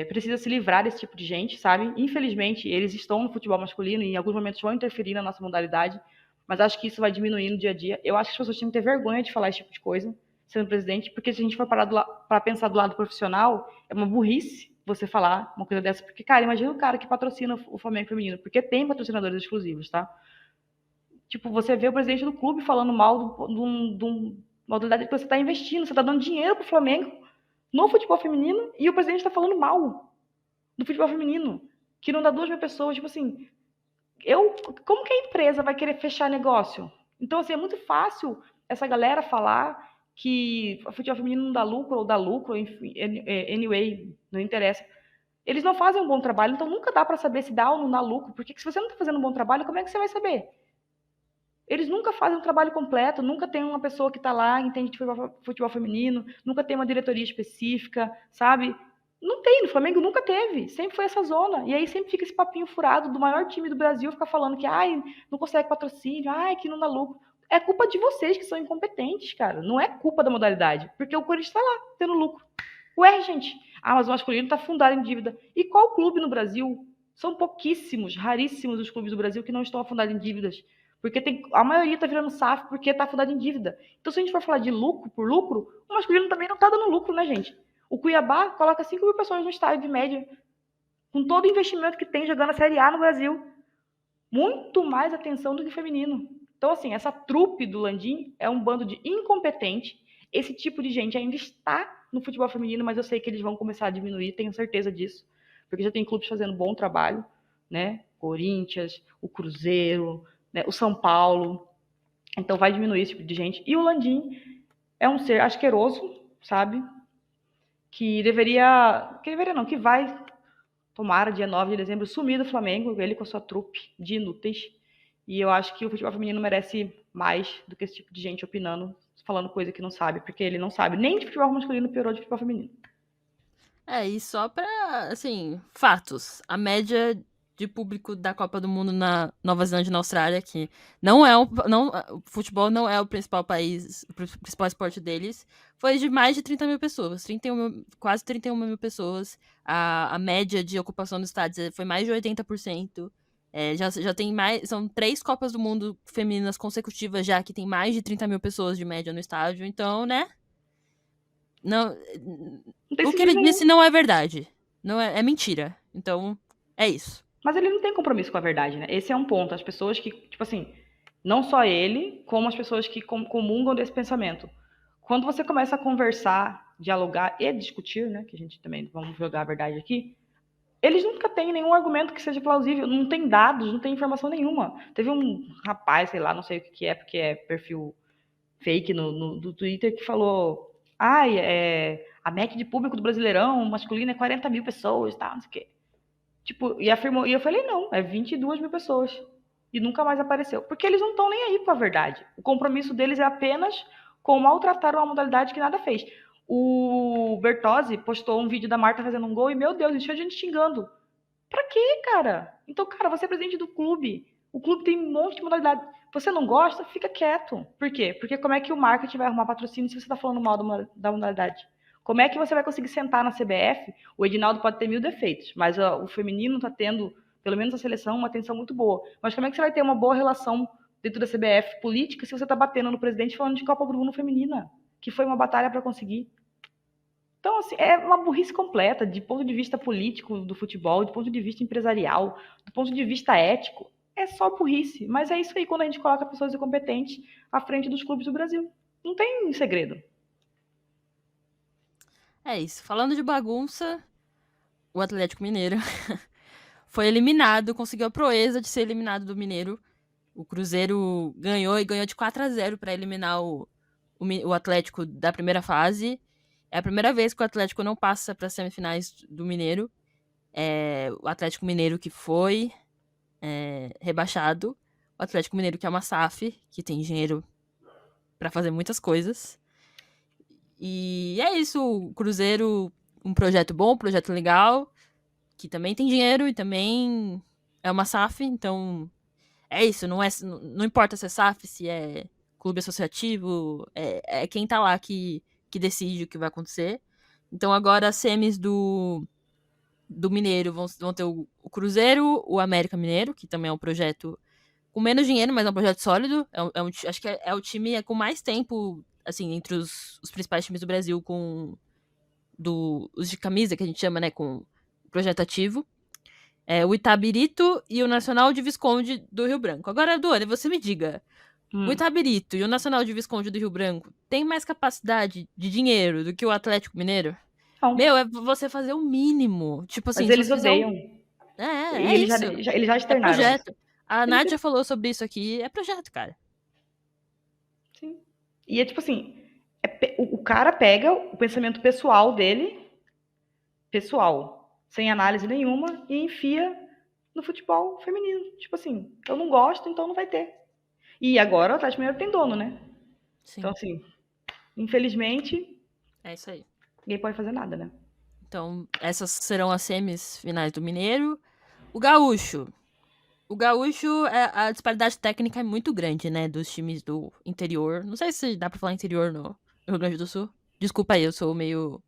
precisa se livrar desse tipo de gente, sabe? Infelizmente, eles estão no futebol masculino e em alguns momentos vão interferir na nossa modalidade, mas acho que isso vai diminuir no dia a dia. Eu acho que as pessoas tinham que ter vergonha de falar esse tipo de coisa, sendo presidente, porque se a gente for parar para pensar do lado profissional, é uma burrice você falar uma coisa dessa, porque, cara, imagina o cara que patrocina o Flamengo feminino, porque tem patrocinadores exclusivos, tá? Tipo, você vê o presidente do clube falando mal de uma modalidade que você está investindo, você está dando dinheiro pro Flamengo no futebol feminino e o presidente está falando mal do futebol feminino, que não dá 2.000 pessoas, tipo assim, como que a empresa vai querer fechar negócio? Então, assim, é muito fácil essa galera falar que o futebol feminino não dá lucro, ou dá lucro, enfim, anyway, não interessa. Eles não fazem um bom trabalho, então nunca dá para saber se dá ou não dá lucro, porque se você não está fazendo um bom trabalho, como é que você vai saber? Eles nunca fazem um trabalho completo, nunca tem uma pessoa que está lá, entende de futebol feminino, nunca tem uma diretoria específica, sabe? Não tem, no Flamengo nunca teve, sempre foi essa zona. E aí sempre fica esse papinho furado do maior time do Brasil, ficar falando que ai, não consegue patrocínio, ai, que não dá lucro. É culpa de vocês que são incompetentes, cara. Não é culpa da modalidade, porque o Corinthians está lá, tendo lucro. Ué, gente, mas o masculino está fundado em dívida. E qual clube no Brasil? São pouquíssimos, raríssimos os clubes do Brasil que não estão afundados em dívidas. Porque a maioria está virando SAF porque está fundado em dívida. Então, se a gente for falar de lucro por lucro, o masculino também não está dando lucro, né, gente? O Cuiabá coloca 5.000 pessoas no estádio de média, com todo o investimento que tem jogando a Série A no Brasil. Muito mais atenção do que o feminino. Então, assim, essa trupe do Landim é um bando de incompetente. Esse tipo de gente ainda está no futebol feminino, mas eu sei que eles vão começar a diminuir, tenho certeza disso. Porque já tem clubes fazendo bom trabalho, né? Corinthians, o Cruzeiro, né? O São Paulo. Então vai diminuir esse tipo de gente. E o Landim é um ser asqueroso, sabe? Que vai, tomara, dia 9 de dezembro, sumir do Flamengo, ele com a sua trupe de inúteis. E eu acho que o futebol feminino merece mais do que esse tipo de gente opinando, falando coisa que não sabe, porque ele não sabe nem de futebol masculino, piorou de futebol feminino. E só pra, assim, fatos. A média de público da Copa do Mundo na Nova Zelândia e na Austrália, que o futebol não é o principal país, o principal esporte deles, foi de mais de 30 mil pessoas, quase 31 mil pessoas. A média de ocupação dos estádios foi mais de 80%. Já tem mais. São 3 Copas do Mundo femininas consecutivas já que tem mais de 30 mil pessoas de média no estádio. Então, né? Não, Não tem o que sentido ele nenhum. disse não é verdade. Não é mentira. Então, é isso. Mas ele não tem compromisso com a verdade, né? Esse é um ponto. As pessoas que, tipo assim, não só ele, como as pessoas que comungam desse pensamento. Quando você começa a conversar, dialogar e discutir, né? Que a gente também vamos jogar a verdade aqui. Eles nunca têm nenhum argumento que seja plausível, não tem dados, não tem informação nenhuma. Teve um rapaz, sei lá, não sei o que é, porque é perfil fake do Twitter, que falou: ai, a média de público do Brasileirão masculino é 40 mil pessoas, tá, não sei o quê. Tipo, e afirmou, e eu falei: não, é 22 mil pessoas. E nunca mais apareceu. Porque eles não estão nem aí com a verdade. O compromisso deles é apenas com maltratar uma modalidade que nada fez. O Bertozzi postou um vídeo da Marta fazendo um gol e, meu Deus, encheu de gente xingando. Pra quê, cara? Então, cara, você é presidente do clube. O clube tem um monte de modalidade. Você não gosta? Fica quieto. Por quê? Porque como é que o marketing vai arrumar patrocínio se você tá falando mal da modalidade? Como é que você vai conseguir sentar na CBF? O Edinaldo pode ter 1000 defeitos, mas o feminino tá tendo, pelo menos a seleção, uma atenção muito boa. Mas como é que você vai ter uma boa relação dentro da CBF política se você tá batendo no presidente falando de Copa do Mundo feminina? Que foi uma batalha para conseguir. Então, assim, é uma burrice completa, de ponto de vista político do futebol, do ponto de vista empresarial, do ponto de vista ético. É só burrice. Mas é isso aí quando a gente coloca pessoas incompetentes à frente dos clubes do Brasil. Não tem segredo. É isso. Falando de bagunça, o Atlético Mineiro foi eliminado, conseguiu a proeza de ser eliminado do Mineiro. O Cruzeiro ganhou e ganhou de 4-0 para eliminar o Atlético da primeira fase. É a primeira vez que o Atlético não passa para as semifinais do Mineiro. O Atlético Mineiro que foi rebaixado. O Atlético Mineiro que é uma SAF, que tem dinheiro para fazer muitas coisas. E é isso, o Cruzeiro, um projeto bom, um projeto legal, que também tem dinheiro e também é uma SAF, então é isso, não importa se é SAF, se é clube associativo, é quem tá lá que decide o que vai acontecer. Então agora as semis do Mineiro vão ter o Cruzeiro, o América Mineiro, que também é um projeto com menos dinheiro, mas é um projeto sólido. Acho que é o time com mais tempo, assim, entre os principais times do Brasil, com os de camisa, que a gente chama, né, com projeto ativo. O Itabirito e o Nacional de Visconde do Rio Branco. Agora, Duane, você me diga, o Itabirito e o Nacional de Visconde do Rio Branco têm mais capacidade de dinheiro do que o Atlético Mineiro? Não. Meu, é você fazer o mínimo. Tipo Mas assim, se eles você fizer um. odeiam. É E isso. eles já É externaram isso. projeto. A Eles, Nádia falou sobre isso aqui. É projeto, cara. sim. E é tipo assim, o cara pega o pensamento pessoal dele, pessoal, sem análise nenhuma, e enfia no futebol feminino. Tipo assim, eu não gosto, então não vai ter. E agora o Atlético Mineiro tem dono, né? Então, Sim. assim, infelizmente, É isso aí. ninguém pode fazer nada, né? Então, essas serão as semis finais do Mineiro. O Gaúcho. O Gaúcho, a disparidade técnica é muito grande, né? Dos times do interior. Não sei se dá pra falar interior no Rio Grande do Sul. Desculpa aí, eu sou meio.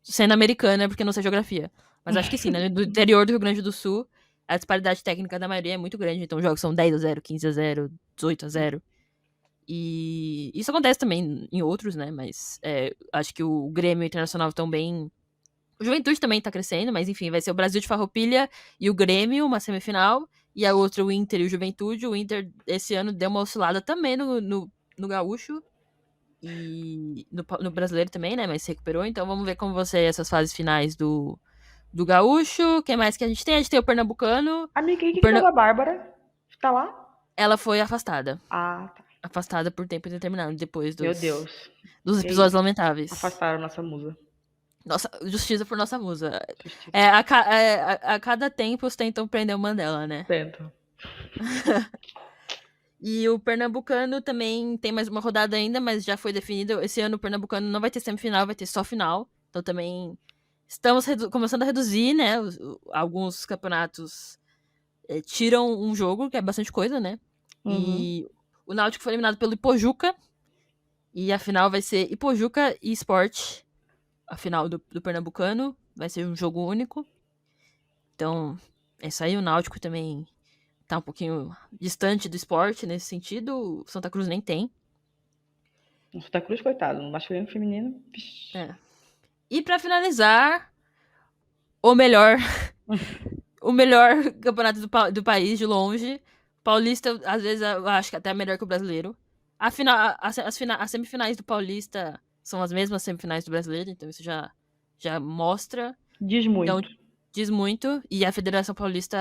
Sendo americana porque não sei geografia. Mas acho que sim, né? Do interior do Rio Grande do Sul, a disparidade técnica da maioria é muito grande. Então, os jogos são 10-0, 15-0, 18-0. E isso acontece também em outros, né? Mas acho que o Grêmio Internacional estão bem. O Juventude também tá crescendo, mas enfim, vai ser o Brasil de Farroupilha e o Grêmio, uma semifinal. E a outra, o Inter e o Juventude. O Inter, esse ano, deu uma oscilada também no Gaúcho. E no Brasileiro também, né? Mas se recuperou. Então vamos ver como vão ser essas fases finais do Gaúcho. O que mais que a gente tem? A gente tem o Pernambucano. Amiga, e o O que deu da Bárbara? Tá lá? Ela foi afastada. Ah, tá. Afastada por tempo indeterminado, depois Meu dos Deus. Que episódios isso? lamentáveis. Afastaram nossa musa. Nossa, justiça por nossa musa. Justiça. A cada tempo tentam prender o Mandela, né? Tento. E o Pernambucano também tem mais uma rodada ainda, mas já foi definido. Esse ano o Pernambucano não vai ter semifinal, vai ter só final. Então também estamos começando a reduzir, né? Alguns campeonatos tiram um jogo, que é bastante coisa, né? Uhum. E o Náutico foi eliminado pelo Ipojuca. E a final vai ser Ipojuca e Sport. A final do Pernambucano. Vai ser um jogo único. Então, é isso aí. O Náutico também tá um pouquinho distante do esporte nesse sentido. O Santa Cruz nem tem. O Santa Cruz, coitado. No masculino e feminino. É. E pra finalizar, o melhor, o melhor campeonato do país, de longe. Paulista, às vezes, eu acho que até é melhor que o brasileiro. As semifinais do Paulista são as mesmas semifinais do brasileiro, então isso já mostra. Diz Então, muito. diz muito. E a Federação Paulista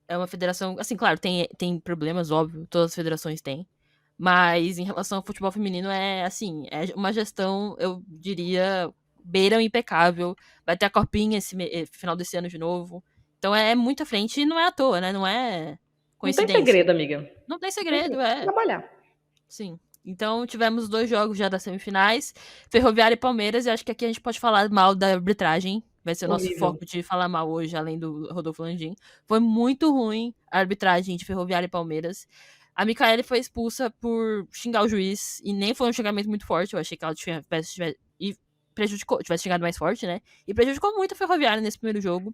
é uma federação. Assim, claro, tem problemas, óbvio, todas as federações têm. Mas em relação ao futebol feminino, é assim, é uma gestão, eu diria, beira o impecável. Vai ter a copinha final desse ano de novo. Então é muito à frente e não é à toa, né? Não é Não tem coincidência. segredo, amiga. Não tem Não tem segredo, segredo. é. Trabalhar. Sim. Então tivemos 2 jogos já das semifinais, Ferroviária e Palmeiras, e acho que aqui a gente pode falar mal da arbitragem. Vai ser o nosso Horrível. foco de falar mal hoje, além do Rodolfo Landim. Foi muito ruim a arbitragem de Ferroviária e Palmeiras. A Micaele foi expulsa por xingar o juiz, e nem foi um xingamento muito forte. Eu achei que ela e tivesse xingado mais forte, né? E prejudicou muito a Ferroviária nesse primeiro jogo,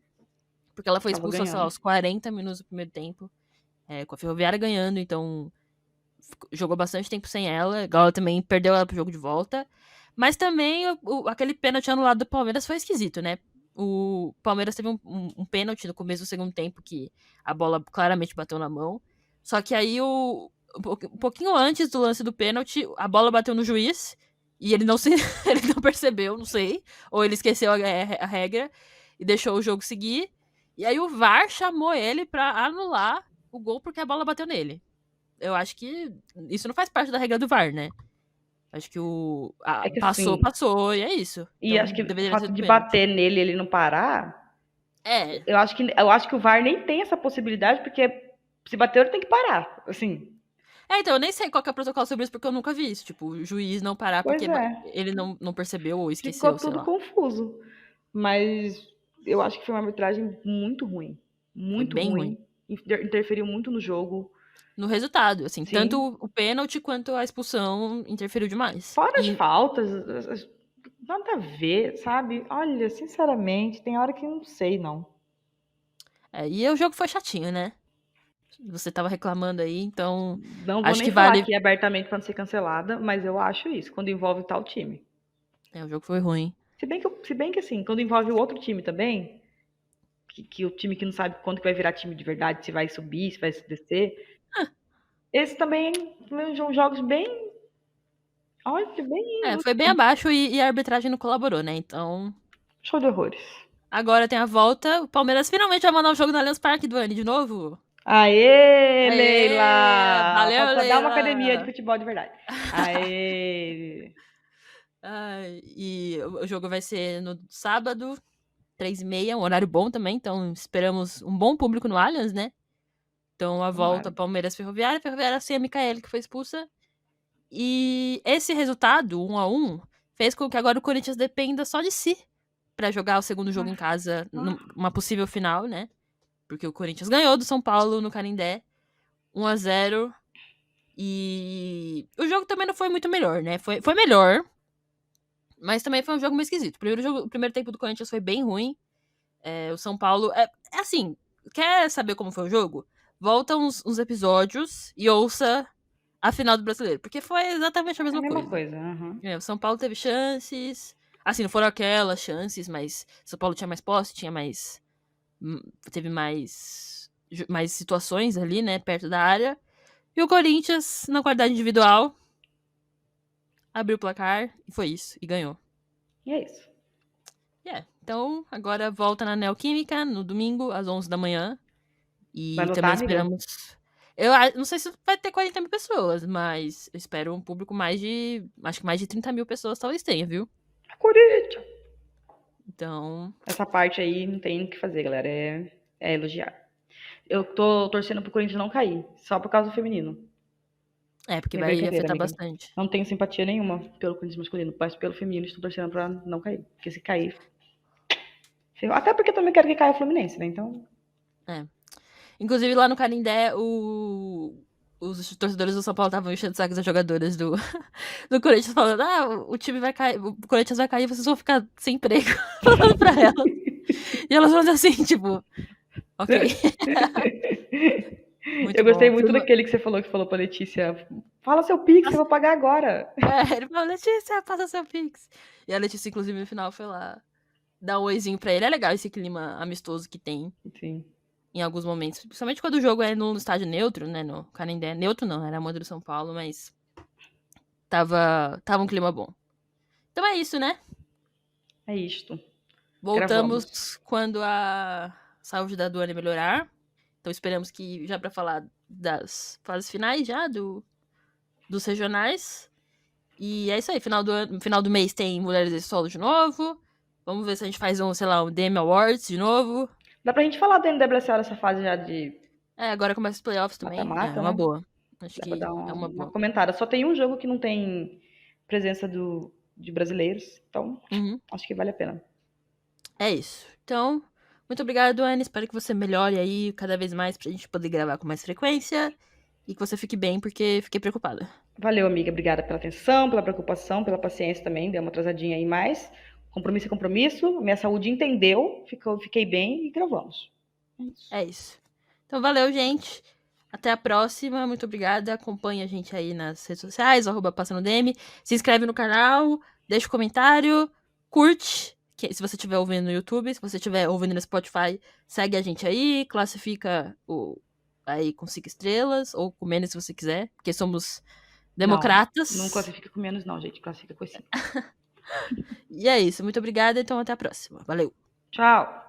porque ela foi Tava expulsa, sei lá, ganhando. aos 40 minutos do primeiro tempo, com a Ferroviária ganhando, então jogou bastante tempo sem ela. Ela também perdeu ela pro jogo de volta. Mas também aquele pênalti anulado do Palmeiras foi esquisito, né? O Palmeiras teve um pênalti no começo do segundo tempo que a bola claramente bateu na mão. Só que aí, um pouquinho antes do lance do pênalti, a bola bateu no juiz e ele não, ele não percebeu, não sei. Ou ele esqueceu a regra e deixou o jogo seguir. E aí o VAR chamou ele pra anular o gol porque a bola bateu nele. Eu acho que isso não faz parte da regra do VAR, né? Acho que É que passou, assim, passou, e é isso. e Então acho que o deveria fato ser de pênalti. bater nele e ele não parar, É. eu acho que o VAR nem tem essa possibilidade, porque se bateu, ele tem que parar. Assim, Então, eu nem sei qual que é o protocolo sobre isso, porque eu nunca vi isso. Tipo, o juiz não parar pois porque é. ele não percebeu ou Ficou esqueceu, sei tudo lá. confuso. Mas eu acho que foi uma arbitragem muito ruim. Foi Muito bem ruim. ruim. Interferiu muito no jogo. No resultado, assim, tanto Sim. o pênalti quanto a expulsão interferiu demais. Fora as E, faltas, nada a ver, sabe? Olha, sinceramente, tem hora que não sei, não. e o jogo foi chatinho, né? Você tava reclamando aí, então Não vou acho nem que falar vale. aqui abertamente para não ser cancelada, mas eu acho isso, quando envolve tal time. O jogo foi ruim. Se bem que assim, quando envolve o outro time também, que o time que não sabe quando que vai virar time de verdade, se vai subir, se vai descer, esse também são jogos bem, olha, bem Foi bem abaixo e a arbitragem não colaborou, né? Então, show de horrores. agora tem a volta. O Palmeiras finalmente vai mandar um jogo no Allianz Parque do ano de novo. Aê, Aê! Leila! Valeu, Falta dar uma academia de Leila! futebol de verdade. Aê! Ai, e o jogo vai ser no sábado, 3h30, um horário bom também, então esperamos um bom público no Allianz, né? Então a volta Tomara. Palmeiras Ferroviária, Ferroviária sem a Micaele, que foi expulsa. E esse resultado, 1-1, fez com que agora o Corinthians dependa só de si pra jogar o segundo jogo em casa, numa possível final, né? Porque o Corinthians ganhou do São Paulo no Canindé, 1-0. E o jogo também não foi muito melhor, né? Foi melhor, mas também foi um jogo meio esquisito. O primeiro tempo do Corinthians foi bem ruim. O São Paulo. É assim, quer saber como foi o jogo? Volta uns episódios e ouça a final do Brasileiro, porque foi exatamente a É a mesma mesma coisa. coisa. Uhum. O São Paulo teve chances. Assim, não foram aquelas chances, mas São Paulo tinha mais posse, teve mais situações ali, né, perto da área. E o Corinthians, na qualidade individual, abriu o placar e foi isso, e ganhou. E é isso. Então agora volta na Neoquímica no domingo, às 11 da manhã. Vai E lotar, também amiga? esperamos. Eu não sei se vai ter 40 mil pessoas, mas eu espero um público acho que mais de 30 mil pessoas talvez tenha, viu? Corinthians! Então, Essa parte aí não tem o que fazer, galera. É elogiar. Eu tô torcendo pro Corinthians não cair, só por causa do feminino. porque É vai brincadeira, afetar amiga. bastante. Não tenho simpatia nenhuma pelo Corinthians masculino, mas pelo feminino estou torcendo pra não cair. Porque se cair. Até porque eu também quero que caia o Fluminense, né? Então. É. Inclusive lá no Canindé, os torcedores do São Paulo estavam enchendo o saco das jogadoras do Corinthians, falando: o time vai cair, o Corinthians vai cair, vocês vão ficar sem emprego. Falando pra elas. E elas falando assim, tipo, ok. Muito Eu gostei bom. muito daquele que você falou pra Letícia Fala seu Pix, eu vou pagar agora. Ele falou, Letícia, passa seu Pix. E a Letícia, inclusive, no final foi lá dar um oizinho pra ele. É legal esse clima amistoso que tem Sim. em alguns momentos. Principalmente quando o jogo é no estádio neutro, né? No Canindé. Neutro não, era Moura do São Paulo, mas tava um clima bom. Então é isso, né? É isto. Gravamos. Voltamos quando a saúde da Duane melhorar. Então esperamos que já pra falar das fases finais já, dos regionais. E é isso aí, final do mês tem Mulheres em Solo de novo. Vamos ver se a gente faz sei lá, um DM Awards de novo. Dá pra gente falar do NWSL essa fase já de Agora começa os playoffs também. É mata-mata, uma né? boa. Acho Dá pra que dar é uma uma boa. comentada. Só tem um jogo que não tem presença de brasileiros, então Uhum. acho que vale a pena. É isso. Então, muito obrigada, Duane. Espero que você melhore aí cada vez mais pra gente poder gravar com mais frequência. E que você fique bem, porque fiquei preocupada. Valeu, amiga. Obrigada pela atenção, pela preocupação, pela paciência também. Deu uma atrasadinha aí mais. Compromisso é compromisso. Minha saúde entendeu. Fiquei bem e gravamos. É isso. Então, valeu, gente. Até a próxima. Muito obrigada. Acompanhe a gente aí nas redes sociais, @passanodm. Se inscreve no canal, deixa um comentário, curte. Se você estiver ouvindo no YouTube, se você estiver ouvindo no Spotify, segue a gente aí, classifica aí com 5 estrelas, ou com menos se você quiser, porque somos democratas. Não classifica com menos, não, gente. Classifica com 5. E é isso. Muito obrigada. Então, até a próxima. Valeu. Tchau.